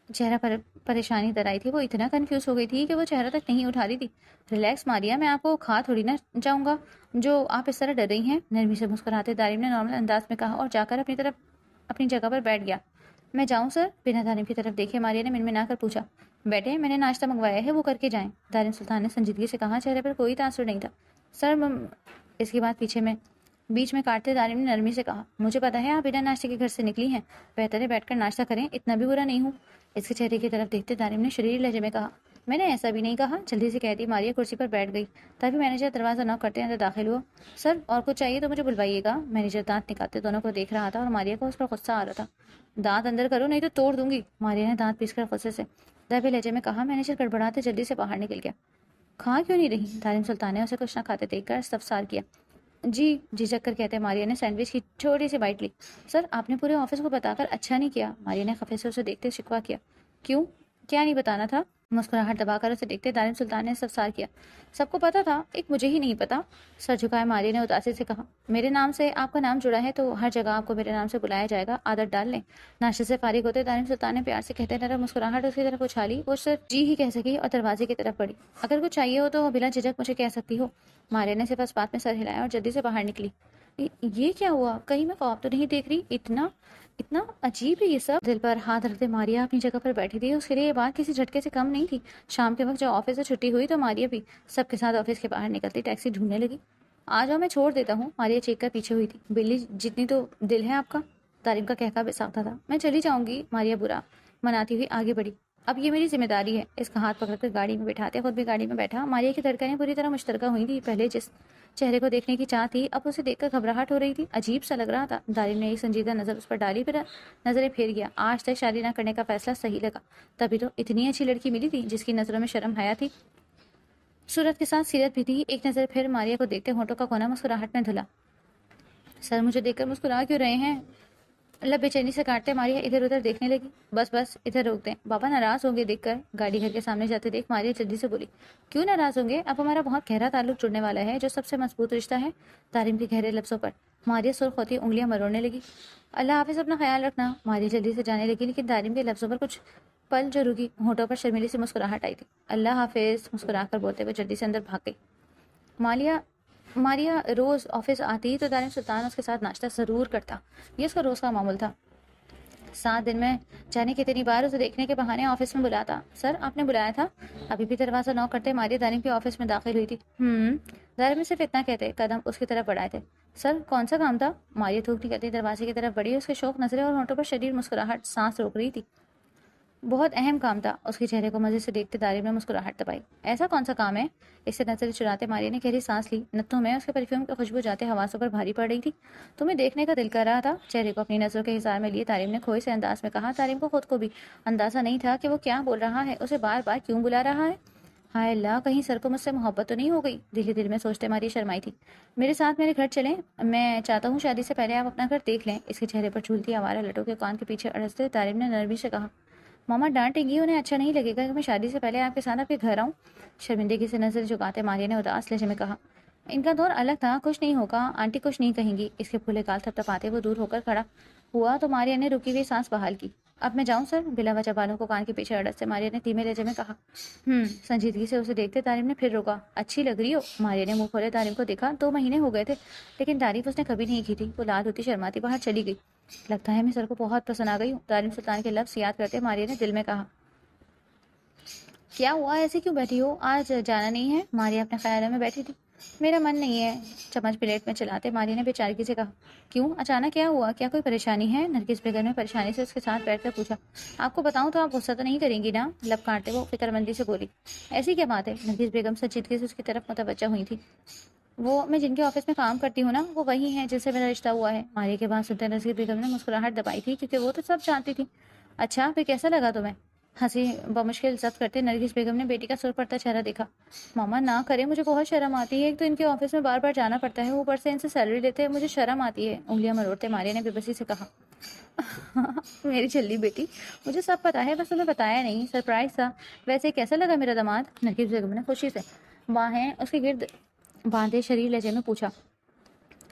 चेहरा पर परेशानी दर आई थी। वो इतना कंफ्यूज हो गई थी कि वो चेहरा तक नहीं उठा रही थी। रिलैक्स मारिया, मैं आपको खा थोड़ी ना जाऊंगा जो आप इस तरह डर रही हैं। नरमी से मुस्कुराते दारिम ने नॉर्मल अंदाज में कहा और जाकर अपनी जगह पर बैठ गया। मैं जाऊं सर? बिना दारिम की तरफ देखे मारिया ने मिनमिना कर पूछा। बैठे, मैंने नाश्ता मंगवाया है, वो करके जाएं। दारिम सुल्तान ने संजीदगी से कहा। चेहरे पर कोई तासुर नहीं था। सर इसकी बात बीच में काटते दारिम ने नरमी से कहा। मुझे पता है आप बिना नाश्ते के घर से निकली हैं, बेहतर है बैठकर नाश्ता करें, इतना भी बुरा नहीं हूँ। इसके चेहरे की तरफ देखते दारिम ने शरीर लहजे में कहा। मैंने ऐसा भी नहीं कहा। जल्दी से कहती मारिया कुर्सी पर बैठ गई। तभी मैनेजर दरवाजा न करते अंदर दाखिल हुआ। सर और कुछ चाहिए तो मुझे बुलवाइएगा। मैनेजर दांत निकालते दोनों को देख रहा था और मारिया को उस पर गुस्सा आ रहा था। दांत अंदर करो नहीं तो तोड़ दूंगी, मारिया ने दांत पीसकर गुस्से से दबे लहजे में कहा। मैनेजर गड़बड़ाते जल्दी से बाहर निकल गया। खा क्यों नहीं रही? दारिम सुल्तान ने उसे कुछ न खाते देखकर इस्तफसार किया। जी, झिझक कर कहते मारिया ने सैंडविच की छोटी सी बाइट ली। सर आपने पूरे ऑफिस को बताकर अच्छा नहीं किया। मारिया ने खफे से उसे देखते शिकवा किया। क्यों? क्या नहीं बताना था? मुस्कुराहट दबाकर उसे देखते दारिम सुल्तान ने सफसार किया। सबको पता था, एक मुझे ही नहीं पता। सर झुकाए मारिया ने उदासी से कहा, मेरे नाम से आपका नाम जुड़ा है तो हर जगह आपको मेरे नाम से बुलाया जाएगा, आदत डाल लें। नाश्ते से फारिग होते दारिम सुल्तान ने प्यार से कहते नरम मुस्कुराहट उसकी तरफ उछाली। वो सिर्फ जी ही कह सकी और दरवाजे की तरफ बढ़ी। अगर कुछ चाहिए हो तो बिना झिझक मुझे कह सकती हो। मारिया ने सिर्फ इस बात में सर हिलाया और जल्दी से बाहर निकली। ये क्या हुआ, कहीं मैं ख्वाब तो नहीं देख रही? इतना इतना अजीब है ये सब। दिल पर हाथ रखते मारिया अपनी जगह पर बैठी थी। उसके लिए ये बात किसी झटके से कम नहीं थी। शाम के वक्त जब ऑफिस से छुट्टी हुई तो मारिया भी सबके साथ ऑफिस के बाहर निकलती टैक्सी ढूंढने लगी। आ जाओ, मैं छोड़ देता हूँ। मारिया चेक कर पीछे हुई थी। बिल्ली जितनी तो दिल है आपका। तारिम का कहका बेसाख्ता था। मैं चली जाऊंगी। मारिया बुरा मनाती हुई आगे बढ़ी। अब ये मेरी जिम्मेदारी है। इसका हाथ पकड़कर गाड़ी में बिठाते खुद भी गाड़ी में बैठा। मारिया की धड़कनें पूरी तरह मुश्तरका हुई थी। पहले जिस चेहरे को देखने की चाह थी, अब उसे देखकर घबराहट हो रही थी। अजीब सा लग रहा था। दारिम ने एक संजीदा नजर उस पर डाली, फिर नजरें फेर गया। आज तक शादी न करने का फैसला सही लगा। तभी तो इतनी अच्छी लड़की मिली थी जिसकी नजरों में शर्म हया थी, सूरत के साथ सीरत भी थी। एक नजर फिर मारिया को देखते होंठों का कोना मुस्कुराहट में धुला। सर मुझे देखकर मुस्कुरा क्यों रहे हैं? लब बेचैनी से काटते मारिया इधर उधर देखने लगी। बस बस इधर रोक दें, बाबा नाराज होंगे देखकर। गाड़ी घर के सामने जाते देख मारिया जल्दी से बोली, क्यों नाराज होंगे? अब हमारा बहुत गहरा ताल्लुक जुड़ने वाला है, जो सबसे मजबूत रिश्ता है। तारिम के गहरे लफ्जों पर मारिया सुर्ख होती उंगलियां मरोड़ने लगी। अल्लाह हाफिज, अपना ख्याल रखना। मारिया जल्दी से जाने लगी, लेकिन तारिम के लफ्जों पर कुछ पल जो रुकी। होठों पर शर्मीली से मुस्कुराहट आई थी। अल्लाह हाफिज मुस्कुराकर बोलते हुए जल्दी से अंदर भाग गई। मालिया मारिया रोज ऑफिस आती तो दारिम सुल्तान उसके साथ नाश्ता जरूर करता। ये उसका रोज का मामूल था। 7 दिन में जाने कितनी बार उसे देखने के बहाने ऑफिस में बुलाता। सर आपने बुलाया था? अभी भी दरवाजा नॉक करते मारिया दारिम के ऑफिस में दाखिल हुई थी। दारिम में सिर्फ इतना कहते कदम उसकी तरफ बढ़ाए थे। सर कौन सा काम था? मारिया थूक निकलती दरवाजे की तरफ बढ़ी। उसके शौक नजरें और होंठों पर शरीर मुस्कुराहट सांस रोक रही थी। बहुत अहम काम था। उसके चेहरे को मजे से देखते दारिम ने मुस्कुराहट दबाई। ऐसा कौन सा काम है? इससे नजर चुराते मारिया ने गहरी सांस ली। नत्थों में उसके परफ्यूम की खुशबू जाते हवासों पर भारी पड़ रही थी। तुम्हें देखने का दिल कर रहा था। चेहरे को अपनी नजरों के हिसाब में लिए तारिम ने खोए से अंदाज में कहा। तारिम को खुद को भी अंदाजा नहीं था कि वो क्या बोल रहा है, उसे बार बार क्यों बुला रहा है। हाय अल्लाह, कहीं सर को मुझसे मोहब्बत तो नहीं हो गई? दिल ही दिल में सोचते मारी शर्माई थी। मेरे साथ मेरे घर चलें? मैं चाहता हूँ शादी से पहले आप अपना घर देख लें। इसके चेहरे पर झूलती आवारा लटों के कान के पीछे अड़सते तारिम ने नरमी से कहा। मामा डांटेंगी, उन्हें अच्छा नहीं लगेगा कि मैं शादी से पहले आपके साथ आपके घर आऊँ। शर्मिंदगी से नजर झुकाते मारिया ने उदास लहजे में कहा। इनका दौर अलग था, कुछ नहीं होगा, आंटी कुछ नहीं कहेंगी। इसके फूले गाल थपथपाते वो दूर होकर खड़ा हुआ तो मारिया ने रुकी हुई सांस बहाल की। अब मैं जाऊं सर? बिला वजह बालों को कान के पीछे अड़सते मारिया ने धीमे लहजे में कहा। संजीदगी से उसे देखते तारिम ने फिर रोका। अच्छी लग रही हो। मारिया ने मुंह खोले तारिम को देखा। 2 महीने हो गए थे, लेकिन तारीफ उसने कभी नहीं की थी। वो लाल होती शर्माती बाहर चली गई। लगता है मैं सर को बहुत पसंद आ गई हूँ। तारिम सुल्तान के लफ्ज याद करते मारिया ने दिल में कहा। क्या हुआ, ऐसे क्यों बैठी हो? आज जाना नहीं है? मारिया अपने ख्यालों में बैठी थी। मेरा मन नहीं है। चम्मच प्लेट में चलाते मारिया ने बेचारगी से कहा। क्यों, अचानक क्या हुआ? क्या कोई परेशानी है? नरगिस बेगम ने परेशानी से उसके साथ बैठकर पूछा। आपको बताऊं तो आप गुस्सा तो नहीं करेंगी ना? लब काटते वो फिक्रमंदी से बोली। ऐसी क्या बात है? नरगिस बेगम संजीदगी से उसकी तरफ मुतवज्जा हुई थी। वो मैं जिनके ऑफिस में काम करती हूँ ना, वो वही हैं जिनसे मेरा रिश्ता हुआ है। मारिया के बाद सुनते नरगिस बेगम ने मुस्कुराहट दबाई थी, क्योंकि वो तो सब जानती थी। अच्छा, फिर कैसा लगा तुम्हें? हंसी बमुश्किल जब्त करते नरगिस बेगम ने बेटी का सुर पड़ता चेहरा देखा। मामा ना करे, मुझे बहुत शर्म आती है। एक तो इनके ऑफिस में बार बार जाना पड़ता है, ऊपर से इनसे सैलरी लेते हैं, मुझे शर्म आती है। उंगलियां मरोड़ते मारिया ने बेबसी से कहा। मेरी जल्दी बेटी, मुझे सब पता है, बस तुम्हें बताया नहीं, सरप्राइज था। वैसे कैसा लगा मेरा दामाद? नरगिस बेगम ने खुशी से बाहें उसके गिर्द बांधे शरीर लहजे में पूछा।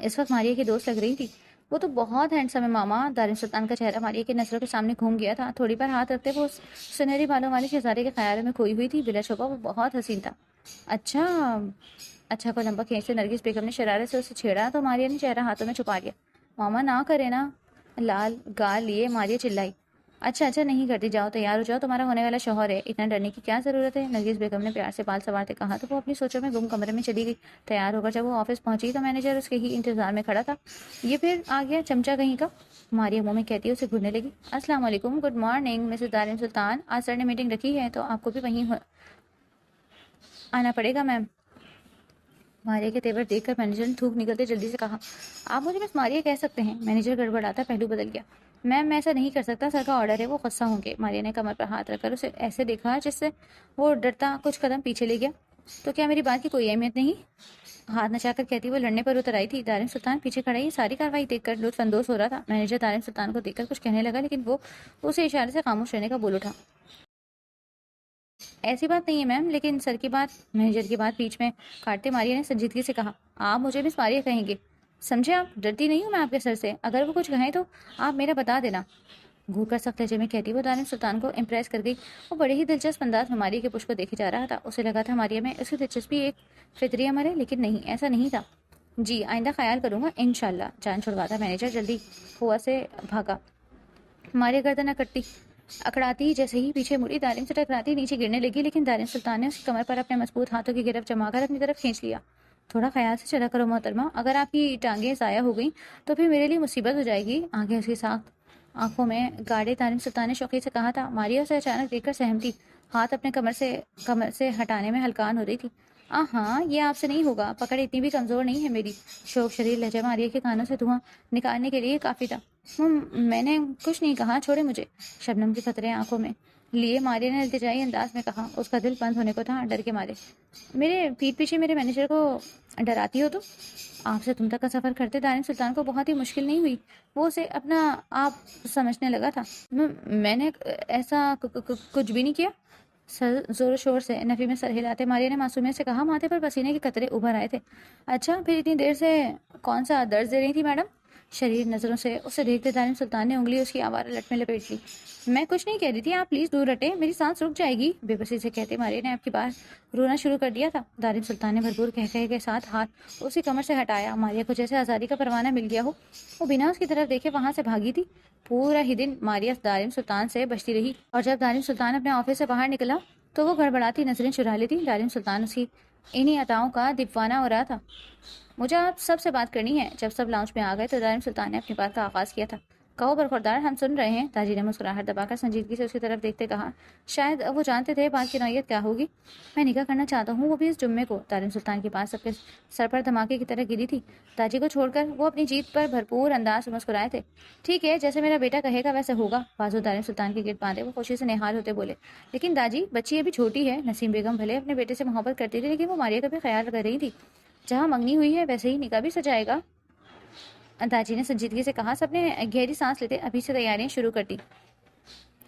इस वक्त मारिया की दोस्त लग रही थी। वो तो बहुत हैंडसम है मामा। दारिम सुल्तान का चेहरा मारिया की नजरों के सामने घूम गया था। थोड़ी बार हाथ रखते वो सुनहरी बालों वाली शहजादे के ख्यालों में खोई हुई थी। बिलाशुबा वो बहुत हसीन था। अच्छा अच्छा को लंबा खींचते नरगिस बेगम ने शरारत से उसे छेड़ा तो मारिया ने चेहरा हाथों में छुपा लिया। मामा ना करे ना। लाल गाल लिए मारिया चिल्लाई। अच्छा अच्छा नहीं करती, जाओ तैयार हो जाओ, तुम्हारा होने वाला शौहर है, इतना डरने की क्या जरूरत है? नरगिस बेगम ने प्यार से बाल संवारते कहा तो वो अपनी सोचों में गुम कमरे में चली गई। तैयार होकर जब वो ऑफिस पहुंची तो मैनेजर उसके ही इंतजार में खड़ा था। ये फिर आ गया चमचा कहीं का। मारिया मुंह में कहती है उसे घूरने लगी। अस्सलाम वालेकुम, गुड मॉर्निंग मिसेस दारिम सुल्तान, आज सर ने मीटिंग रखी है तो आपको भी वहीं आना पड़ेगा मैम। मारिया के तेवर देखकर मैनेजर ने थूक निकलते जल्दी से कहा। आप मुझे मिस मारिया कह सकते हैं। मैनेजर गड़बड़ाता पहलू बदल गया। मैम मैं ऐसा नहीं कर सकता, सर का ऑर्डर है, वो गुस्सा होंगे। मारिया ने कमर पर हाथ रखकर उसे ऐसे देखा जिससे वो डरता कुछ कदम पीछे ले गया। तो क्या मेरी बात की कोई अहमियत नहीं? हाथ नचाकर कहती वो लड़ने पर उतर आई थी। दारिम सुल्तान पीछे खड़ा ये सारी कार्रवाई देखकर लुत्फानंदोज हो रहा था। मैनेजर दारिम सुल्तान को देखकर कुछ कहने लगा, लेकिन वो उसे इशारे से खामोश रहने का बोल उठा। ऐसी बात नहीं है मैम, लेकिन सर की बात मैनेजर की बात बीच में काटते मारिया ने संजीदगी से कहा, आप मुझे मिस मारिया कहेंगे, समझे? आप, डरती नहीं हूँ मैं आपके सर से, अगर वो कुछ कहें तो आप मेरा बता देना। घूर कर सख्त लहजे में कहती वो दानिश सुल्तान को इम्प्रेस कर गई। वो बड़े ही दिलचस्प अंदाज में मारिया के पुष्प को देखे जा रहा था। उसे लगा था मारिया में उसकी दिलचस्पी एक फितरी अमर है, लेकिन नहीं, ऐसा नहीं था। जी आइंदा ख्याल करूंगा इंशाल्लाह। जान छुड़वा था मैनेजर जल्दी हुआ से भागा। मारिया गर्दन अकड़ाती जैसे ही पीछे मुड़ी, दारिम से टकराती नीचे गिरने लगी, लेकिन दारिम सुल्तान ने उसकी कमर पर अपने मजबूत हाथों की गिरफ्त जमाकर अपनी तरफ खींच लिया। थोड़ा ख्याल से चला करो मोहतरमा, अगर आपकी टांगें ज़ाया हो गई तो फिर मेरे लिए मुसीबत हो जाएगी। आगे उसकी साख आंखों में गाढ़े दारिम सुल्तान ने शौकी से कहा था। मारिया उसे अचानक देखकर सहमती, हाथ अपने कमर से हटाने में हलकान हो रही थी। हाँ, ये आपसे नहीं होगा, पकड़ इतनी भी कमज़ोर नहीं है मेरी। शोक शरीर लहजा मारिया के कानों से धुआं निकालने के लिए काफ़ी था। मैंने कुछ नहीं कहा, छोड़े मुझे। शबनम की खतरे आंखों में लिए मारिया ने इल्तिजाई अंदाज में कहा। उसका दिल बंद होने को था डर के मारे। मेरे पीठ पीछे मेरे मैनेजर को डराती हो तो? आपसे तुम तक का सफ़र करते दारिम सुल्तान को बहुत ही मुश्किल नहीं हुई। वो उसे अपना आप समझने लगा था। मैंने ऐसा कुछ भी नहीं किया। सर जोर शोर से नफी में सर हिलाते मारिया ने मासूमियत से कहा। माथे पर पसीने के कतरे उभर आए थे। अच्छा, फिर इतनी देर से कौन सा दर्द दे रही थी मैडम? शरीर नजरों से उसे देखते दारिम सुल्तान ने उंगली उसकी आवारा लट में लपेट ली। मैं कुछ नहीं कह रही थी, आप प्लीज दूर हटे, मेरी सांस रुक जाएगी। बेबसी से कहते मारिया ने आपकी बार रोना शुरू कर दिया था। दारिम सुल्तान ने भरपूर कह के साथ हाथ उसकी कमर से हटाया। मारिया को जैसे आज़ादी का परवाना मिल गया हो। वो बिना उसकी तरफ देखे वहां से भागी थी। पूरा ही दिन मारिया दारिम सुल्तान से बचती रही, और जब दारिम सुल्तान अपने ऑफिस से बाहर निकला तो वो गड़बड़ाती नजरें चुरा लेती। दारिम सुल्तान उसकी इन्हीं अताओं का दीवाना हो रहा था। मुझे आप सबसे बात करनी है। जब सब लाउंज में आ गए तो दारिम सुल्तान ने अपनी बात का आगाज किया था। कहो बरखुरदार, हम सुन रहे हैं। ताजी ने मुस्कुराहट दबाकर संजीदगी से उसकी तरफ देखते कहा। शायद वो जानते थे बात की नौयत क्या होगी। मैं निकाह करना चाहता हूँ, वो भी इस जुम्मे को। दारिम सुल्तान की बात सबके सर पर धमाके की तरह गिरी थी। दाजी को छोड़कर वो अपनी जीत पर भरपूर अंदाज से मुस्कुराए थे। ठीक है, जैसे मेरा बेटा कहेगा वैसे होगा। बाजू दारिम सुल्तान के गिरद बांधे वो खुशी से निहाल होते बोले। लेकिन दाजी, बच्ची अभी छोटी है। नसीम बेगम भले अपने बेटे से मोहब्बत करती थी, लेकिन वो मारिया का भी ख्याल कर रही थी। जहाँ मंगनी हुई है वैसे ही निकाह भी सजाएगा। दाजी ने संजीदगी से कहा। सबने गहरी सांस लेते अभी से तैयारियां शुरू कर दी।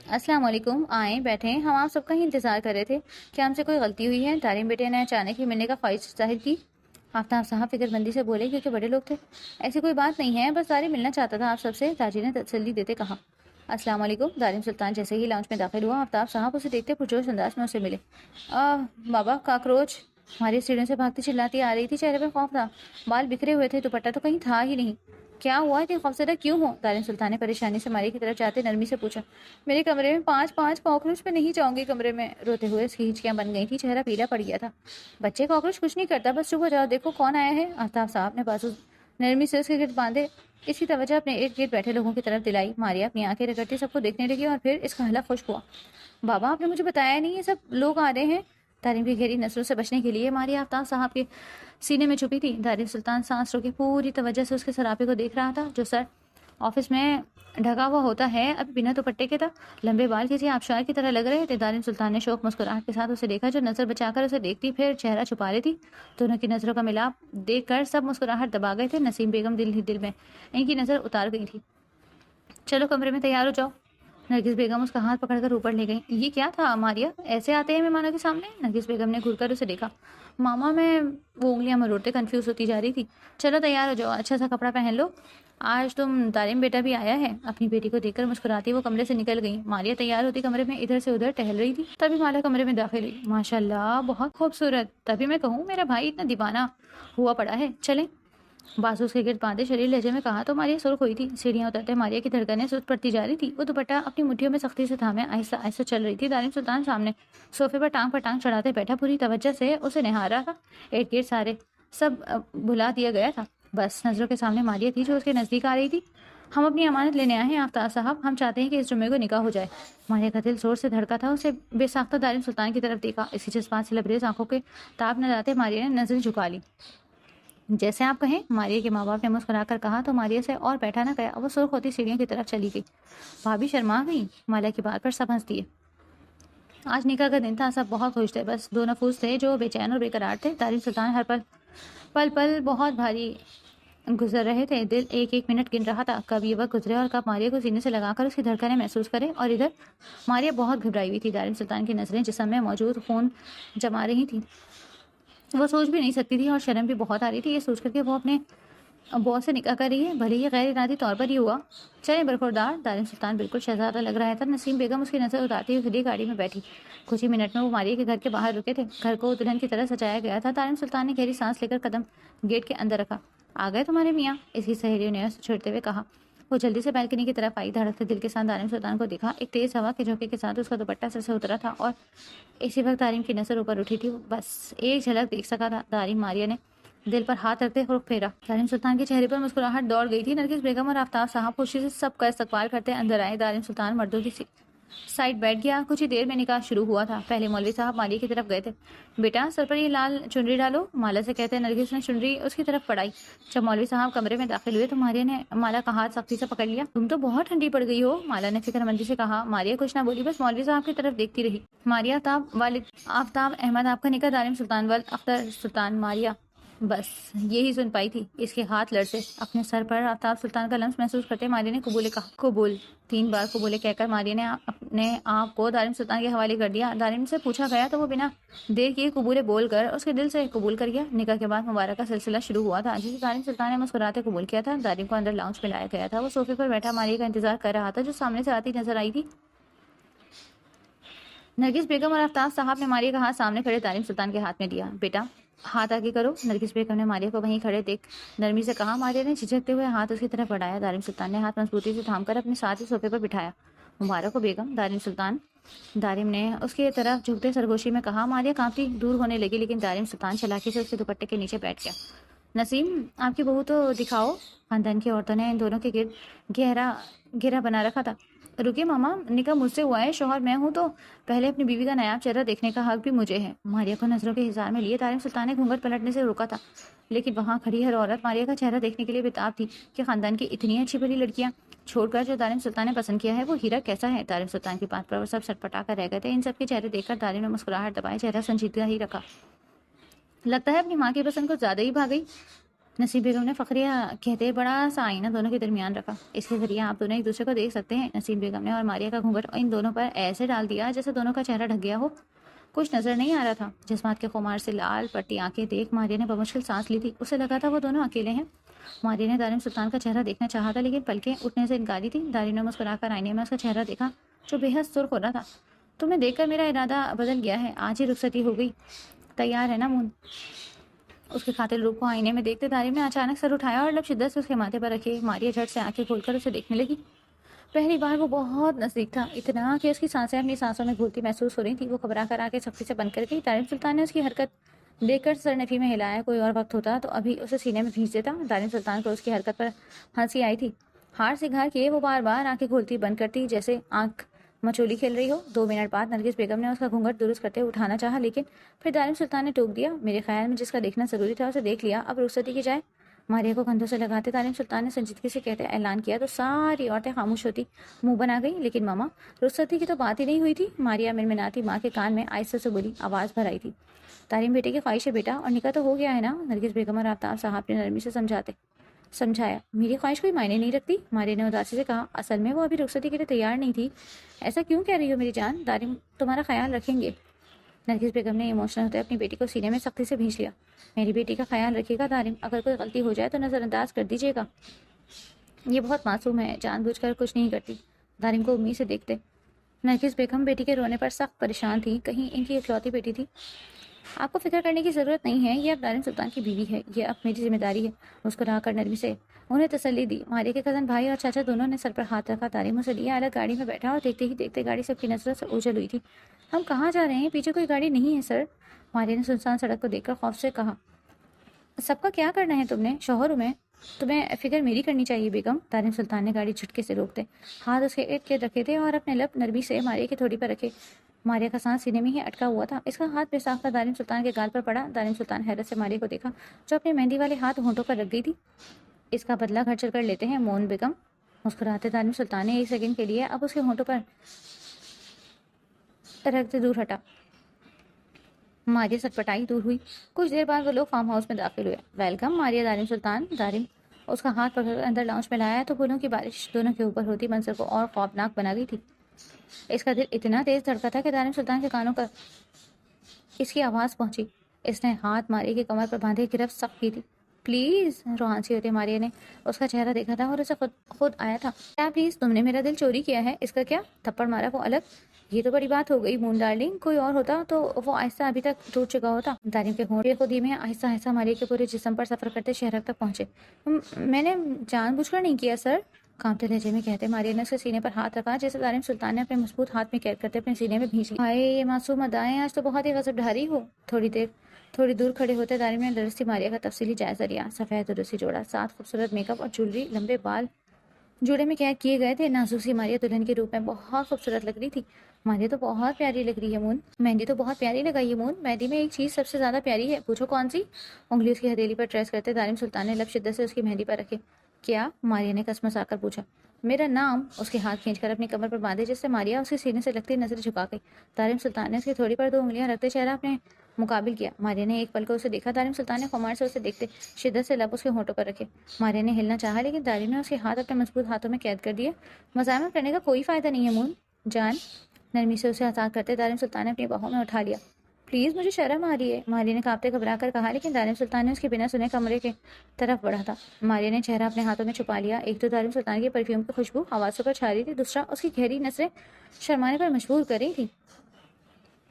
अस्सलाम वालेकुम, आए बैठे, हम आप सबका ही इंतजार कर रहे थे। क्या हमसे कोई गलती हुई है? दारिम बेटे ने अचानक ही मिलने का ख्वाहिश जाहिर की। आफ्ताब साहब फिक्रमंदी से बोले, क्योंकि बड़े लोग थे। ऐसी कोई बात नहीं है, बस दारिम मिलना चाहता था आप सबसे। दाजी ने तसल्ली देते कहा। अस्सलाम वालेकुम। दारिम सुल्तान जैसे ही लाउंज में दाखिल हुआ, आफ्ताब साहब उसे देखते पुरजोश अंदाज में उसे मिले। बाबा, काकरोच! हमारी सीढ़ियों से भागती चिल्लाती आ रही थी, चेहरे पर खौफ था, बाल बिखरे हुए थे, दुपट्टा तो कहीं था ही नहीं। क्या हुआ, इतनी खौफजदा क्यों हो? दारिम सुल्तान ने परेशानी से मारिया की तरफ जाते नरमी से पूछा। मेरे कमरे में 5 कॉकरोच, पे नहीं जाऊंगी कमरे में। रोते हुए उसकी हिचकियां बन गई थी, चेहरा पीला पड़ गया था। बच्चे, कॉकरोच कुछ नहीं करता, बस चुप हो जाओ, देखो कौन आया है। आफ्ताब साहब ने बाजू नरमी से उसके गिर्द बांधे इसकी तवज्जो अपने इर्द गिर्द बैठे लोगों की तरफ दिलाई। मारिया अपनी आंखें रगड़ती सबको देखने लगी और फिर इसका हल्ला खुश्क हुआ। बाबा, आपने मुझे बताया नहीं, ये सब लोग आ रहे हैं। दारिम की गहरी नजरों से बचने के लिए मारिया आफ्ताब साहब के सीने में छुपी थी। दारिम सुल्तान सांस रोके पूरी तवज्जो से उसके सरापे को देख रहा था, जो सर ऑफिस में ढका हुआ होता है, अभी बिना दुपट्टे के था। लंबे बाल किसी आबशार की तरह लग रहे थे। दारिम सुल्तान ने शौक मुस्कुराहट के साथ उसे देखा, जो नजर बचाकर उसे देखती फिर चेहरा छुपा रही थी। दोनों की नजरों का मिलाप देखकर सब मुस्कुराहट दबा गए थे। नसीम बेगम दिल ही दिल में इनकी नजर उतार गई थी। चलो कमरे में तैयार हो जाओ। नरगिस बेगम उसका हाथ पकड़कर ऊपर ले गई। ये क्या था मारिया, ऐसे आते हैं मेहमानों के सामने? नरगिस बेगम ने घूरकर उसे देखा। मामा, मैं वो उंगलियां मरोड़ते कंफ्यूज होती जा रही थी। चलो तैयार हो जाओ, अच्छा सा कपड़ा पहन लो, आज तुम दारिम बेटा भी आया है। अपनी बेटी को देखकर मुस्कुराती वो कमरे से निकल गई। मारिया तैयार होती कमरे में इधर से उधर टहल रही थी, तभी माला कमरे में दाखिल हुई। माशाल्लाह, बहुत खूबसूरत। तभी मैं कहूँ मेरा भाई इतना दीवाना हुआ पड़ा है। चले, बाजू उसके गिर्द बांधे शरीर लहजे में कहा तो मारिया सुर्ख हुई थी। सीढ़ियां उतरते मारिया की धड़कनें सुस्त पड़ती जा रही थी। वो दुपट्टा अपनी मुट्ठियों में सख्ती से थामे आहिस्ता आहिस्ता चल रही थी। दारिम सुल्तान सामने सोफे पर टांग चढ़ाते बैठा पूरी तवज्जो से उसे निहार रहा था। इर्द गिर्द सारे सब भुला दिया गया था, बस नजरों के सामने मारिया थी जो उसके नजदीक आ रही थी। हम अपनी अमानत लेने आए हैं आफ्ताब साहब, हम चाहते हैं कि इस जुम्मे को निकाह हो जाए। मारिया का दिल जोर से धड़का था। उसे बेसाख्ता दारिम सुल्तान की तरफ देखा। इसी जज्बात से लबरेज आंखों के ताब न लाते मारिया ने नजरें झुका ली। जैसे आप कहें, मारिया के माँ बाप ने मुस्कुराकर कहा तो मारिया से और बैठा न गया। वो सुर्ख होती सीढ़ियों की तरफ चली गई। भाभी शर्मा गई। माला की बात पर सब हंस दिए। आज निकाह का दिन था, सब बहुत खुश थे, बस दो नफूस थे जो बेचैन और बेकरार थे। दारिम सुल्तान हर पल पल बहुत भारी गुजर रहे थे। दिल एक एक मिनट गिन रहा था, कब ये वक्त गुजरे और कब मारिया को सीने से लगाकर उसकी धड़कनें महसूस करे। और इधर मारिया बहुत घबराई हुई थी। दारिम सुल्तान की नजरें जिस्म में मौजूद खून जमा रही थी। वो सोच भी नहीं सकती थी और शर्म भी बहुत आ रही थी ये सोच करके वो अपने बॉस से निकाह कर रही है, भले ही गैर इरादी तौर पर ही हुआ। चले बरखुरदार। दारिम सुल्तान बिल्कुल शहजादा लग रहा था। नसीम बेगम उसकी नजर उतारती हुई खुली गाड़ी में बैठी। कुछ ही मिनट में वो मारिया के घर के बाहर रुके थे। घर को दुल्हन की तरह सजाया गया था। दारिम सुल्तान ने गहरी सांस लेकर कदम गेट के अंदर रखा। आ गए तुम्हारे मियाँ, इसकी सहेलियों ने उसे छेड़ते हुए कहा। वो जल्दी से बालकनी की तरफ आई। धड़कते दिल के साथ दारिम सुल्तान को दिखा। एक तेज हवा के झोंके के साथ उसका दुपट्टा सर से उतरा था और इसी वक्त दारिम की नजर ऊपर उठी थी। बस एक झलक देख सका था। दारिम मारिया ने दिल पर हाथ रखते रुख फेरा। दारिम सुल्तान के चेहरे पर मुस्कुराहट दौड़ गई थी। नरगिस बेगम और आफ्ताब साहब खुशी से सबका इस्तकबाल करते अंदर आए। दारिम सुल्तान मर्दों की साइड बैठ गया। कुछ ही देर में निकाह शुरू हुआ था। पहले मौलवी साहब मारिया की तरफ गए थे। बेटा सर पर ये लाल चुनरी डालो, माला से कहते नरगिस ने चुनरी उसकी तरफ पढ़ाई। जब मौलवी साहब कमरे में दाखिल हुए तो मारिया ने माला का हाथ सख्ती से पकड़ लिया। तुम तो बहुत ठंडी पड़ गई हो, माला ने फिक्रमंदी से कहा। मारिया कुछ ना बोली, बस मौलवी साहब की तरफ देखती रही। मारिया आफ्ताब वालिद आफ्ताब अहमद आपका निकाह दारिम सुल्तान वल अख्तर सुल्तान मारिया। बस यही सुन पाई थी। इसके हाथ लड़से अपने सर पर आफ्ताब सुल्तान का लम्स महसूस करते मारिया ने कबूले कहा। कबूल 3 बार कबूले कहकर मारिया ने अपने आप को दारिम सुल्तान के हवाले कर दिया। दारिम से पूछा गया तो वो बिना देर किए कबूले बोलकर उसके दिल से कबूल कर गया। निकाह के बाद मुबारक का सिलसिला शुरू हुआ था, जिसे दारिम सुल्तान ने मुस्कुराते कबूल किया था। दारिम को अंदर लाउंज में लाया गया था। वो सोफे पर बैठा मारिया का इंतजार कर रहा था, जो सामने से आती नजर आई थी। नरगिस बेगम और आफ्ताब साहब ने मारिया का हाथ सामने खड़े दारिम सुल्तान के हाथ में दिया। बेटा हाथ आगे करो। नरगिस बेगम ने मारिया को वहीं खड़े देख नरमी से कहा। मारिया ने झिझकते हुए हाथ उसकी तरफ बढ़ाया। दारिम सुल्तान ने हाथ मजबूती से थामकर अपने साथ ही सोफे पर बिठाया। मुबारक हो बेगम। दारिम सुल्तान दारिम ने उसकी तरफ झुकते सरगोशी में कहा। मारिया कांपती दूर होने लगी, लेकिन दारिम सुल्तान चलाकी से उसके दुपट्टे के नीचे बैठ गया। नसीम आपकी बहू तो दिखाओ। खानदान की औरतों ने इन दोनों के गिर्द गहरा घेरा बना रखा था। रुकिए मामा, निकाह मुझसे हुआ है, शौहर मैं हूँ, तो पहले अपनी बीवी का नायाब चेहरा देखने का हक भी मुझे है। मारिया को नजरों के हिसार में लिए दारिम सुल्तान ने घूंघट पलटने से रोका था, लेकिन वहाँ खड़ी हर औरत मारिया का चेहरा देखने के लिए बेताब थी कि खानदान की इतनी अच्छी भली लड़कियां छोड़कर जो दारिम सुल्तान ने पसंद किया है वो हीरा कैसा है। दारिम सुल्तान की बात पर वो सब सटपटा कर रह गए थे। इन सबके चेहरे देखकर दारिम ने मुस्कुराहट दबाए चेहरा संजीदगा ही रखा। लगता है अपनी माँ की पसंद को ज्यादा ही भाग गई। नसीब बेगम ने फखरिया कहते बड़ा सा आईना दोनों के दरमियान रखा। इसके जरिए आप दोनों एक दूसरे को देख सकते हैं। नसीब बेगम ने और मारिया का घूंघट इन दोनों पर ऐसे डाल दिया जैसे दोनों का चेहरा ढक गया हो। कुछ नजर नहीं आ रहा था। जिस्मात के खुमार से लाल पट्टी आंखें देख मारिया ने बमुश्किल सांस ली थी। उसे लगा था वो दोनों अकेले हैं। मारिया ने दारिम सुल्तान का चेहरा देखना चाहा था, लेकिन पलकें उठने से इनकारी थी। दारिम ने मुस्कुराकर आईने में उसका चेहरा देखा, जो बेहद सुर्ख हो रहा था। तुम्हें देखकर मेरा इरादा बदल गया है, आज ही रुखसती हो गई। तैयार है ना मून? उसके खातिर रूप को आईने में देखते दारिम ने अचानक सर उठाया और लब शिद्दत से उसके माथे पर रखे। मारिया झट से आंखें खोलकर उसे देखने लगी। पहली बार वो बहुत नजदीक था, इतना कि उसकी सांसें अपनी सांसों में घुलती महसूस हो रही थी। वो घबरा कर आके सख्ती से बंद कर गई। दारिम सुल्तान ने उसकी हरकत देखकर सर नफी में हिलाया। कोई और वक्त होता तो अभी उसे सीने में भींच देता। दारिम सुल्तान को उसकी हरकत पर हंसी आई थी। हार सिंगार किए वो बार बार आंखें खोलती बंद करती, जैसे आंख मचोली खेल रही हो। 2 मिनट बाद नरगिस बेगम ने उसका घूंघट दुरुस्त करते उठाना चाहा, लेकिन फिर दारिम सुल्तान ने टोक दिया। मेरे ख्याल में जिसका देखना जरूरी था उसे देख लिया, अब रुखसती की जाए। मारिया को कंधों से लगाते दारिम सुल्तान ने संजीदगी से कहते ऐलान किया तो सारी औरतें खामोश होती, मुंह बना गई। लेकिन मामा, रुखसती की तो बात ही नहीं हुई थी। मारिया मिनमिनाती माँ के कान में आहिस्ता से बोली, आवाज भर आई थी। दारिम बेटे की ख्वाहिश है बेटा, और निकाह तो हो गया है ना? नरगिस बेगम और आफ्ताब साहब ने नरमी से समझाया। मेरी ख्वाहिश कोई मायने नहीं रखती, मारिया ने उदासी से कहा। असल में वो अभी रुखसती के लिए तैयार नहीं थी। ऐसा क्यों कह रही हो मेरी जान? दारिम तुम्हारा ख्याल रखेंगे। नरगिस बेगम ने इमोशनल होते अपनी बेटी को सीने में सख्ती से भींच लिया। मेरी बेटी का ख्याल रखिएगा दारिम, अगर कोई गलती हो जाए तो नज़रअंदाज कर दीजिएगा। ये बहुत मासूम है, जानबूझकर कुछ नहीं करती। दारिम को उम्मीद से देखते नरगिस बेगम बेटी के रोने पर सख्त परेशान थी। कहीं इनकी इकलौती बेटी थी। आपको फिक्र करने की ज़रूरत नहीं है, ये अब दारिम सुल्तान की बीवी है, ये अब मेरी जिम्मेदारी है। मुस्कुराकर नरमी से उन्हें तसल्ली दी। मारिया के कज़न भाई और चाचा दोनों ने सर पर हाथ रखा। दारिम उसे लिया अलग गाड़ी में बैठा और देखते ही देखते गाड़ी सबकी नजरों से ओझल हुई थी। हम कहाँ जा रहे हैं? पीछे कोई गाड़ी नहीं है सर, मारिया ने सुनसान सड़क को देखकर खौफ से कहा। सबका क्या करना है तुमने? शौहर हूं मैं, तुम्हें फिक्र मेरी करनी चाहिए बेगम। दारिम सुल्तान ने गाड़ी झटके से रोकते हाथ उसके इर्द गिर्द रखे थे और अपने लब नरमी से मारिया की थोड़ी पर रखे। मारिया का सांस सीने में ही अटका हुआ था। इसका हाथ बेसाख्ता दारिम सुल्तान के गाल पर पड़ा। दारिम सुल्तान हैरत से मारिया को देखा, जो अपने मेहंदी वाले हाथ होंठों पर रख गई थी। इसका बदला घर चलकर लेते हैं मोन बेगम। मुस्कुराते दारिम सुल्तान ने एक सेकंड के लिए अब उसके होंठों पर रखते दूर हटा। मारिया सटपटाई दूर हुई। कुछ देर बाद वो लोग फार्म हाउस में दाखिल हुए। वेलकम मारिया, दारिम सुल्तान। दारिम उसका हाथ पकड़कर अंदर लाउंज में लाया तो फूलों की बारिश दोनों के ऊपर होती मंजर को और खौफनाक बना गई थी। इसका दिल इतना तेज धड़का था कि दानिम सुल्तान के कानों पर इसकी आवाज़ पहुंची। इसने हाथ मारिया की कमर पर बांधे गिरफ्त सख्त की थी। प्लीज, रोहानसी होते मारिया ने उसका चेहरा देखा था और उसे खुद खुद आया था। क्या प्लीज, तुमने मेरा दिल चोरी किया है? इसका क्या? थप्पड़ मारा वो अलग। ये तो बड़ी बात हो गई मून डार्लिंग, कोई और होता तो वो आहिस्ता अभी तक टूट चुका होता। दानिम के होंठ खुद ही में आहिस्ता आहिस्ता मारिया के पूरे जिस्म पर सफर करते शहर तक पहुंचे। मैंने जानबूझकर नहीं किया सर, कांपते लहजे में कहते मारिया ने उसके सीने पर हाथ रखा जैसे दानिम सुल्तान ने अपने मजबूत हाथ में कैद करते अपने सीने में भींच ली। हाय, ये मासूम अदाएं आज तो बहुत ही गजबधारी हो। थोड़ी दूर खड़े होते दानिम ने दरस्ती मारिया का तफसीली जायजा लिया। सफेद उर्सी जोड़ा, साथ खूबसूरत मेकअप और ज्वेलरी, लंबे बाल जोड़े में कैद किए गए थे। नाजुक सी मारिया दुल्हन के रूप में बहुत खूबसूरत लग रही थी। मारिया तो बहुत प्यारी लग रही है मून। मेहंदी तो बहुत प्यारी लगाई है मून। मेहंदी में एक चीज सबसे ज्यादा प्यारी है, पूछो कौन सी? उंगली उसकी हथेली पर ट्रेस करते दानिम सुल्तान ने लब शिद्दत से उसकी मेहंदी पर रखे। क्या? मारिया ने कसमसा कर पूछा। मेरा नाम। उसके हाथ खींचकर अपनी कमर पर बांधे जिससे मारिया उसके सीने से लगती नजर झुका गई। दानिम सुल्तान ने उसकी थोड़ी पर 2 उंगलियां रखते चेहरा अपने मुकाबिल किया। मारिया ने एक पल को उसे देखा। दानिम सुल्तान ने खुमार से उसे देखते शिद्दत से लब उसके होंठों पर रखे। मारिया ने हिलना चाहा लेकिन दानिम ने उसके हाथ अपने मजबूत हाथों में कैद कर दिए। मजामत करने का कोई फायदा नहीं है मून जान। नरमी से उसे आजाद करते दानिम सुल्तान ने अपनी बाहों में उठा लिया। प्लीज, मुझे शर्म आ रही है, मारिया ने कांपते घबरा कर कहा। लेकिन दानिम सुल्तान ने उसके बिना सुने कमरे के तरफ बढ़ा था। मारिया ने चेहरा अपने हाथों में छुपा लिया। एक तो दानिम सुल्तान की परफ्यूम की खुशबू आवाज़ों पर छा रही थी, दूसरा उसकी गहरी नजरें शर्माने पर मजबूर कर रही थी।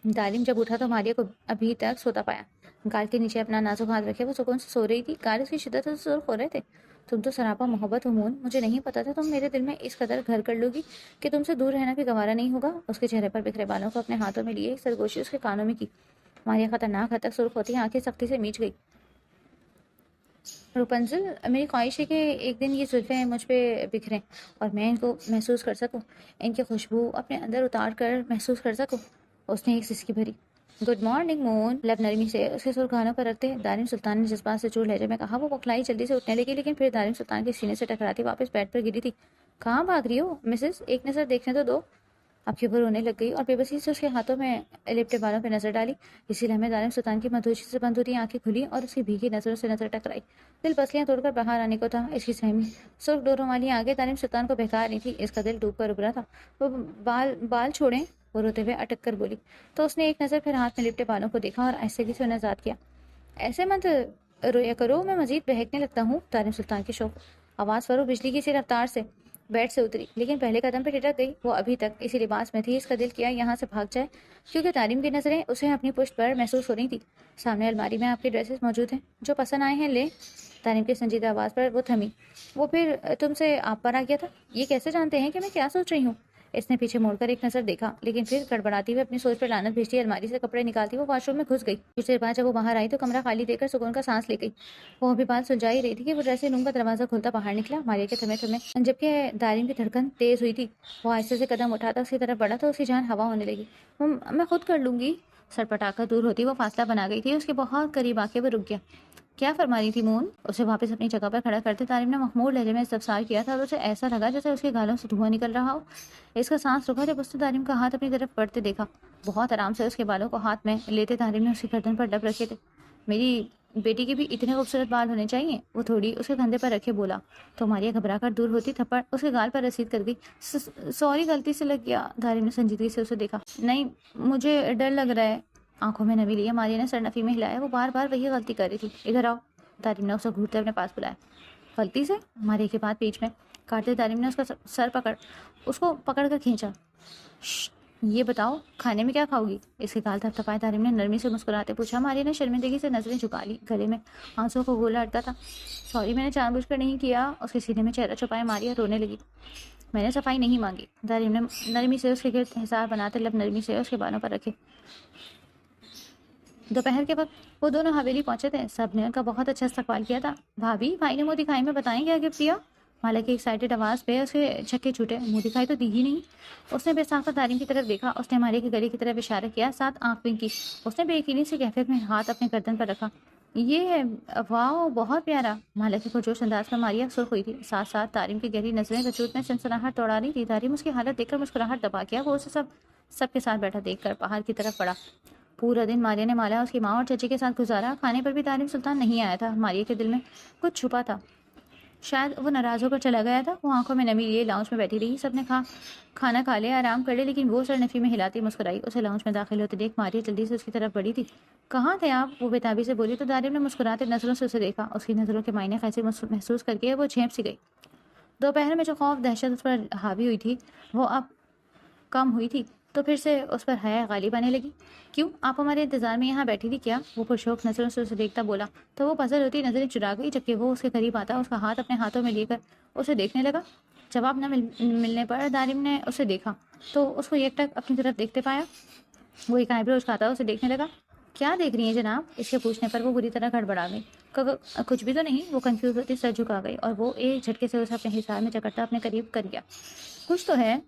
दालिम जब उठा तो मारिया को अभी तक सोता पाया। गाल के नीचे अपना नाजुक हाथ रखे वो सुकून से सो रही थी। गाल उसकी शिद्दत से सुर्ख हो रहे थे। तुम तो सरापा मोहब्बत हो मून, मुझे नहीं पता था तुम मेरे दिल में इस कदर घर कर लोगी कि तुमसे दूर रहना भी गवारा नहीं होगा। उसके चेहरे पर बिखरे बालों को अपने हाथों में लिए सरगोशी उसके कानों में की। मारिया खतरनाक हद तक सुर्ख होती आंखें सख्ती से मीच गई। रुपंजल, मेरी ख्वाहिश है कि एक दिन ये जुल्फ़ें मुझ पे बिखरें और मैं इनको महसूस कर सकूं, इनकी खुशबू अपने अंदर उतार कर महसूस कर सकूं। उसने एक सिसकी भरी। गुड मॉर्निंग मून, लब नरमी से उसके सुर कानों पर रखते दारिम सुल्तान ने जज्बात से चूर लहजे में कहा। वो बौखलाई जल्दी से उठने लगी लेकिन फिर दारिम सुल्तान के सीने से टकराती वापस बेड पर गिरी थी। कहाँ भाग रही हो मिसेस, एक नज़र देखने तो दो। आपकी ऊपर रोने लग गई और बेबसी से उसके हाथों में लिपटे बालों पर नजर डाली। इसी लम्हे दानिम सुल्तान की मधुशी से बंद हुई आंखें खुली और उसकी भीगी नजरों से नजर टकराई। दिल पसलियां तोड़कर बाहर आने को था। इसकी सहमी सुर्ख डोरों वाली आंखें दानिम सुल्तान को बहका रही थी। इसका दिल डूब कर उभरा था। वो बाल बाल छोड़ें, वो रोते हुए अटक कर बोली। तो उसने एक नज़र फिर हाथ में लिपटे बालों को देखा और आहिस्ते से उन्हें आजाद किया। ऐसे मत रोया करो, मैं मजीद बहकने लगता हूँ। दानिम सुल्तान की शौक आवाज़ पर वो बिजली की सी रफ्तार से बेड से उतरी लेकिन पहले कदम पे टिटक गई। वो अभी तक इसी लिबास में थी। इसका दिल किया यहाँ से भाग जाए क्योंकि तारिम की नजरें उसे अपनी पुष्ट पर महसूस हो रही थी। सामने अलमारी में आपकी ड्रेसेस मौजूद हैं, जो पसंद आए हैं ले। तारिम की संजीदा आवाज़ पर वो थमी। वो फिर तुमसे आप पर आ गया था। ये कैसे जानते हैं कि मैं क्या सोच रही हूँ? इसने पीछे मुड़कर एक नजर देखा लेकिन फिर गड़बड़ाती हुए अपनी सोच पर लानत भेजती अलमारी से कपड़े निकालती वो वॉशरूम में घुस गई। कुछ देर बाद जब वो बाहर आई तो कमरा खाली देखकर सुकून का सांस ले गई। वो अभी बात सुलझा ही रही थी कि वो ड्रेसिंग रूम का दरवाजा खुलता बाहर निकला मारिया के थमे थमे। जबकि दारिम की धड़कन तेज हुई थी। वो आहिस्ते से कदम उठाता उसकी तरफ बढ़ा तो उसकी जान हवा होने लगी। मैं खुद कर लूंगी। सटपटाकर दूर होती वो फासला बना गई थी। उसके बहुत करीब आके वो रुक गया। क्या फरमा रही थी मून? उसे वापस अपनी जगह पर खड़ा करते तारिम ने महमूद लहजे में इस्तफसार किया था और उसे ऐसा लगा जैसे उसके गालों से धुआं निकल रहा हो। इसका सांस रुका जब उसने तारिम का हाथ अपनी तरफ बढ़ते देखा। बहुत आराम से उसके बालों को हाथ में लेते तारिम ने उसकी गर्दन पर लब रखे थे। मेरी बेटी के भी इतने खूबसूरत बाल होने चाहिए। वो थोड़ी उसके कंधे पर रखे बोला तो मारिया घबरा कर दूर होती थप्पड़ उसके गाल पर रसीद कर गई। सॉरी, गलती से लग गया। तारिम ने संजीदगी से उसे देखा। नहीं, मुझे डर लग रहा है। आंखों में नमी लिया मारिया ने सरनफी में हिलाया। वो बार बार वही गलती कर रही थी। इधर आओ। तारिम ने उसे घूरते अपने पास बुलाया। गलती से? मारिया के बाद बीच में काटते तारिम ने उसका सर उसको पकड़ कर खींचा। ये बताओ, खाने में क्या खाओगी? इसके गाल थपथपाए तारिम ने नरमी से मुस्कुराते पूछा। मारिया ने शर्मिंदगी से नजरें झुका ली। गले में आंसुओं को गोला अटका था। सॉरी, मैंने जानबूझकर नहीं किया। उसके सीने में चेहरा छुपाए मारिया रोने लगी। मैंने सफाई नहीं मांगी। तारिम ने नरमी से उसके गिर्द हिसार बनाते लब नरमी से उसके बालों पर रखे। दोपहर के वक्त वो दोनों हवेली पहुंचे थे। सबने उनका बहुत अच्छा इस्तकबाल किया था। भाभी, भाई ने मुँह दिखाई में बताएं क्या गिफ्ट दिया? माला की एक्साइटेड आवाज़ पे उसके छक्के छूटे। मुँह दिखाई तो दी ही नहीं। उसने बेसाख्ता तारिम की तरफ देखा। उसने मारिया के गले की तरफ इशारा किया, साथ आंख विंक की। उसने बेयकीनी से कैफियत में हाथ अपने गर्दन पर रखा। ये वाह, बहुत प्यारा। माला की पुरजोश अंदाज में मारिया सुर्ख हुई थी। साथ साथ तारिम की गहरी नजरें वजूद में सनसनाहट दौड़ा रही थी। तारिम उसकी हालत देखकर मुस्कुराहट दबा गया। वो उसे सबके साथ बैठा देखकर बाहर की तरफ पड़ा। पूरा दिन मारिया ने माला उसकी माँ और चाची के साथ गुजारा। खाने पर भी तारिम सुल्तान नहीं आया था। मारिया के दिल में कुछ छुपा था। शायद वो नाराज़ होकर चला गया था। वो आंखों में नमी लिए लाउंज में बैठी रही। सबने खाना खा लिया, आराम कर लिया, लेकिन वो सरनफी में हिलाती मुस्कुराई। उसे लाउंज में दाखिल होते देख मारिया जल्दी से उसकी तरफ बढ़ी थी। कहाँ थे आप? वो बेताबी से बोली तो दारिम ने मुस्कुराते नजरों से उसे देखा। उसकी नज़रों के मायने कैसे महसूस करके वो झेप सी गई। दोपहर में जो खौफ दहशत उस पर हावी हुई थी वो अब कम हुई थी, तो फिर से उस पर हया गालिब आने लगी। क्यों, आप हमारे इंतजार में यहाँ बैठी थी क्या? वो पुरशौक नजरों से उसे देखता बोला। तो वो पजल होती नजरें चुरा गई, जबकि वो उसके करीब आता उसका हाथ अपने हाथों में लेकर उसे देखने लगा। जवाब न मिलने पर दारिम ने उसे देखा तो उसको एकटक अपनी तरफ देखते पाया। वो एक आईब्रो उठाता उसे देखने लगा। क्या देख रही हैं जनाब? इसके पूछने पर वो बुरी तरह गड़बड़ा गई। कुछ भी तो नहीं, वो कंफ्यूज होती सर झुका गई और वो एक झटके से उसे अपने हिसाब में जकड़ता अपने करीब कर गया। कुछ तो है,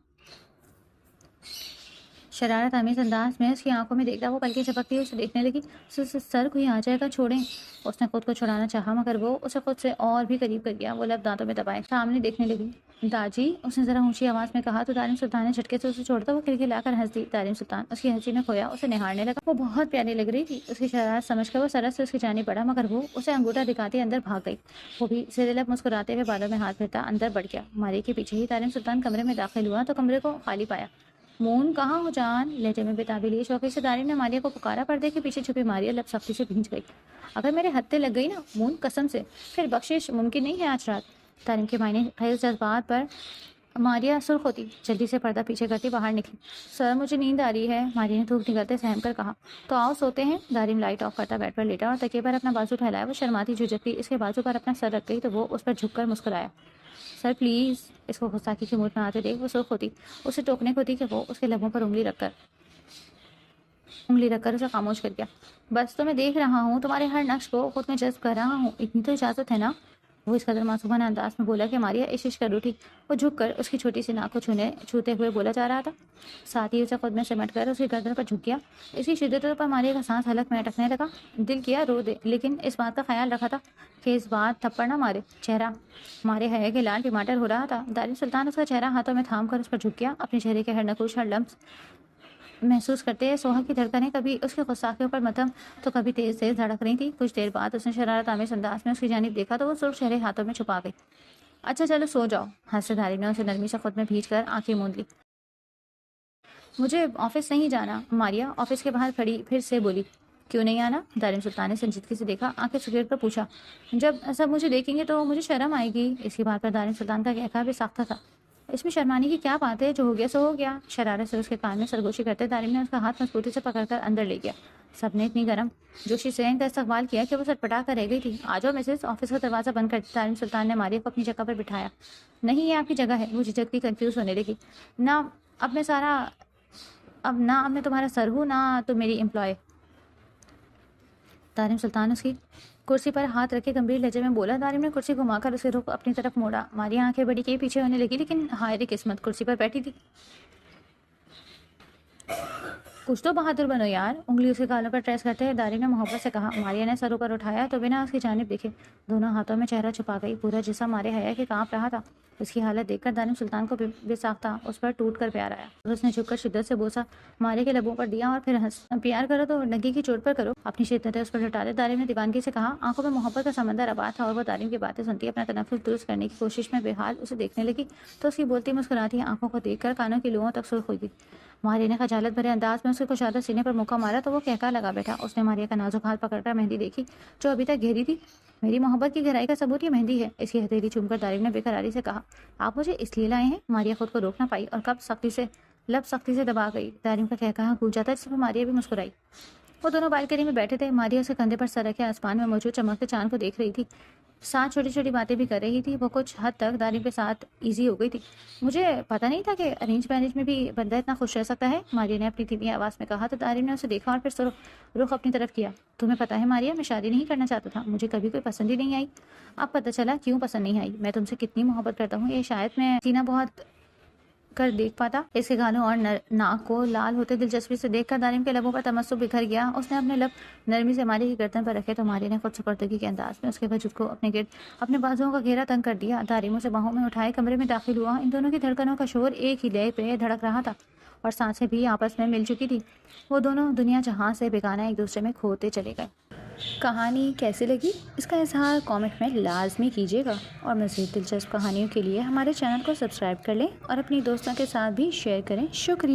शरारत आमेज अंदाज में उसकी आंखों में देखता वो पलकें झपकती हुई उसे देखने लगी। सर कोई आ जाएगा, छोड़ें। उसने खुद को छुड़ाना चाहा मगर वो उसे खुद से और भी करीब कर गया। वो लब दांतों में दबाए सामने देखने लगी। दाजी, उसने जरा ऊंची आवाज में कहा तो तारिम सुल्तान ने झटके से उसे छोड़ता वो खिड़की लाकर हंस दी। तारिम सुल्तान उसकी हंसी में खोया उसे निहारने लगा। वो बहुत प्यारी लग रही थी। उसकी शरारत समझकर वो सरस से उसकी जानी पड़ा मगर वो उसे अंगूठा दिखाती अंदर भाग गई। वो भी सीधे लब मुस्कुराते हुए बालों में हाथ फिरता अंदर बढ़ गया। मारी के पीछे ही तारिम सुल्तान कमरे में दाखिल हुआ तो कमरे को खाली पाया। मून कहाँ हो जान? लहजे में बेताबी लिए शौकी से दारिम ने मारिया को पुकारा। पर्दे के पीछे छुपी मारिया लब सख्ती से भींच गई। अगर मेरे हत्थे लग गई ना मून, कसम से फिर बख्शिश मुमकिन नहीं है आज रात। तारिम के मायने खेल जज्बात पर मारिया सुर्ख होती जल्दी से पर्दा पीछे करती बाहर निकली। सर मुझे नींद आ रही है, मारिया ने थूक निकलते सहम कर कहा। तो आओ सोते हैं। दारिम लाइट ऑफ करता बेड पर लेटा और तकिए पर अपना बाजू फैलाया। वो शर्माती झुझकती इसके बाजू पर अपना सर रख गई तो वो उस पर झुककर मुस्कुराया। Sir please. इसको गुस्ताखी के मूड में आते देख वो सुर्ख होती उसे टोकने को थी कि वो उसके लबों पर उंगली रखकर उसे खामोश कर गया। बस तो मैं देख रहा हूँ, तुम्हारे हर नक्श को खुद में जज्ब कर रहा हूँ, इतनी तो इजाज़त है ना? वो इस कदर मासूमाना अंदाज में बोला कि मारिया इशिश कर उठी। वो झुककर उसकी छोटी सी नाक को छूते हुए बोला जा रहा था। साथ ही उसे खुद में सिमट कर उसकी गर्दन पर झुक गया। इसकी शिद्दत पर मारिया का सांस हलक में अटकने लगा। दिल किया रो दे, लेकिन इस बात का ख्याल रखा था कि इस बार थप्पड़ ना मारे। चेहरा मारे हया के लाल टमाटर हो रहा था। दारिम सुल्तान उसका चेहरा हाथों में थाम कर उस पर झुक गया। अपने चेहरे के हर नकुश हर लम्स महसूस करते हैं। सोहा की धड़कनें कभी उसके गुस्साखियों पर मध्यम तो कभी तेज तेज धड़क रही थी। कुछ देर बाद उसने शरारत आमेज अंदाज में उसकी जानिब देखा तो वो सुर्ख चेहरे हाथों में छुपा गई। अच्छा चलो सो जाओ। हंसदारी ने उसे नरमी से खुद में भींच कर आंखें मूंद ली। मुझे ऑफिस नहीं जाना। मारिया ऑफिस के बाहर खड़ी फिर से बोली। क्यों नहीं आना? दारिम सुल्तान ने संजीदगी से देखा, आंखें सुखेड़ कर पूछा। जब सब मुझे देखेंगे तो मुझे शर्म आएगी। इसकी बात पर दारिम सुल्तान का कहना भी साख्ता था। इसमें शर्माने की क्या बात है? जो हो गया सो हो गया। शरारत से उसके कान में सरगोशी करते दारिम ने उसका हाथ मजबूती से पकड़कर अंदर ले गया। सबने इतनी गर्म जोशी से इनका इस्तकबाल किया कि वो सटपटा कर रह गई थी। आ जाओ मिसेस। ऑफिस का दरवाजा बंद कर दारिम सुल्तान ने मारिया को अपनी जगह पर बिठाया। नहीं, ये आपकी जगह है। वो झिझकती कंफ्यूज होने लगी। ना अब मैं सारा अब ना अब मैं तुम्हारा सर हूँ ना तो मेरी एम्प्लॉय। दारिम सुल्तान उसकी कुर्सी पर हाथ रखे गंभीर लहजे में बोला। दारिम ने कुर्सी घुमाकर उसे रुख अपनी तरफ मोड़ा। मारिया आंखें बड़ी के पीछे होने लगी, लेकिन हाय किस्मत कुर्सी पर बैठी थी। कुछ तो बहादुर बनो यार। उंगली उसके गालों पर ट्रेस करते हुए दारिम ने मोहब्बत से कहा। मारिया ने सर ऊपर उठाया तो बिना उसकी जानिब देखे दोनों हाथों में चेहरा छुपा गई। पूरा जिस्म मारे हया के कांप रहा था। उसकी हालत देखकर दारिम सुल्तान को बेसाख्ता उस पर टूट कर प्यार आया। उसने झुककर शिद्दत से बोसा मारिया के लबों पर दिया और फिर हंस। प्यार करो तो नंगी की चोट पर करो। अपनी शिद्दतें उस पर लुटा दे। दारिम ने दीवानगी से कहा। आंखों में मोहब्बत का समंदर आबाद था और वो दारिम की बातें सुनती अपना तनफ्फुस दुरुस्त करने की कोशिश में बेहाल उसे देखने लगी तो उसकी बोलती मुस्कुराती आंखों को देखकर कानों की लुओं तक सुर्ख हुई। मारिया ने खजालत भरे अंदाज में उसके कुशादा सीने पर मुक्का मारा तो वो कहका लगा बैठा। उसने मारिया का नाजुक हाथ पकड़कर मेहंदी देखी जो अभी तक घेरी थी। मेरी मोहब्बत की गहराई का सबूत ये मेहंदी है। इसकी हथेली चूमकर दारिम ने बेकरारी से कहा। आप मुझे इसलिए लाए हैं? मारिया खुद को रोक ना पाई और लब सख्ती से दबा गई। दारिम का कहका गूंजा था जिस पर मारिया भी मुस्कुराई। वो दोनों बालकनी में बैठे थे। मारिया उसके कंधे पर सर रखे आसमान में मौजूद चमकते चांद को देख रही थी। साथ छोटी छोटी बातें भी कर रही थी। वो कुछ हद तक दारिम के साथ इजी हो गई थी। मुझे पता नहीं था कि अरेंज मैरिज में भी बंदा इतना खुश रह सकता है, मारिया ने अपनी धीमी आवाज़ में कहा तो दारिम ने उसे देखा और फिर रुख अपनी तरफ किया। तुम्हें पता है मारिया, मैं शादी नहीं करना चाहता था। मुझे कभी कोई पसंद ही नहीं आई। अब पता चला क्यों पसंद नहीं आई। मैं तुमसे कितनी मोहब्बत करता हूँ ये शायद मैं सीना बहुत कर देख पाता। इसके गालों और नाक को लाल होते दिलचस्पी से देखकर दारिम के लबों पर तमस्सुक बिखर गया। उसने अपने लब नरमी से मारिया की गर्दन पर रखे तो मारिया ने खुद सुपर्दगी के अंदाज में उसके वजूद को अपने गिर्द अपने बाजुओं का घेरा तंग कर दिया। दारिम उसे बाहों में उठाए कमरे में दाखिल हुआ। इन दोनों की धड़कनों का शोर एक ही लय पे धड़क रहा था और सांसें भी आपस में मिल चुकी थी। वो दोनों दुनिया जहां से बेगाना एक दूसरे में खोते चले गए। कहानी कैसी लगी इसका इज़हार कमेंट में लाजमी कीजिएगा और मज़ीद दिलचस्प कहानियों के लिए हमारे चैनल को सब्सक्राइब कर लें और अपनी दोस्तों के साथ भी शेयर करें। शुक्रिया।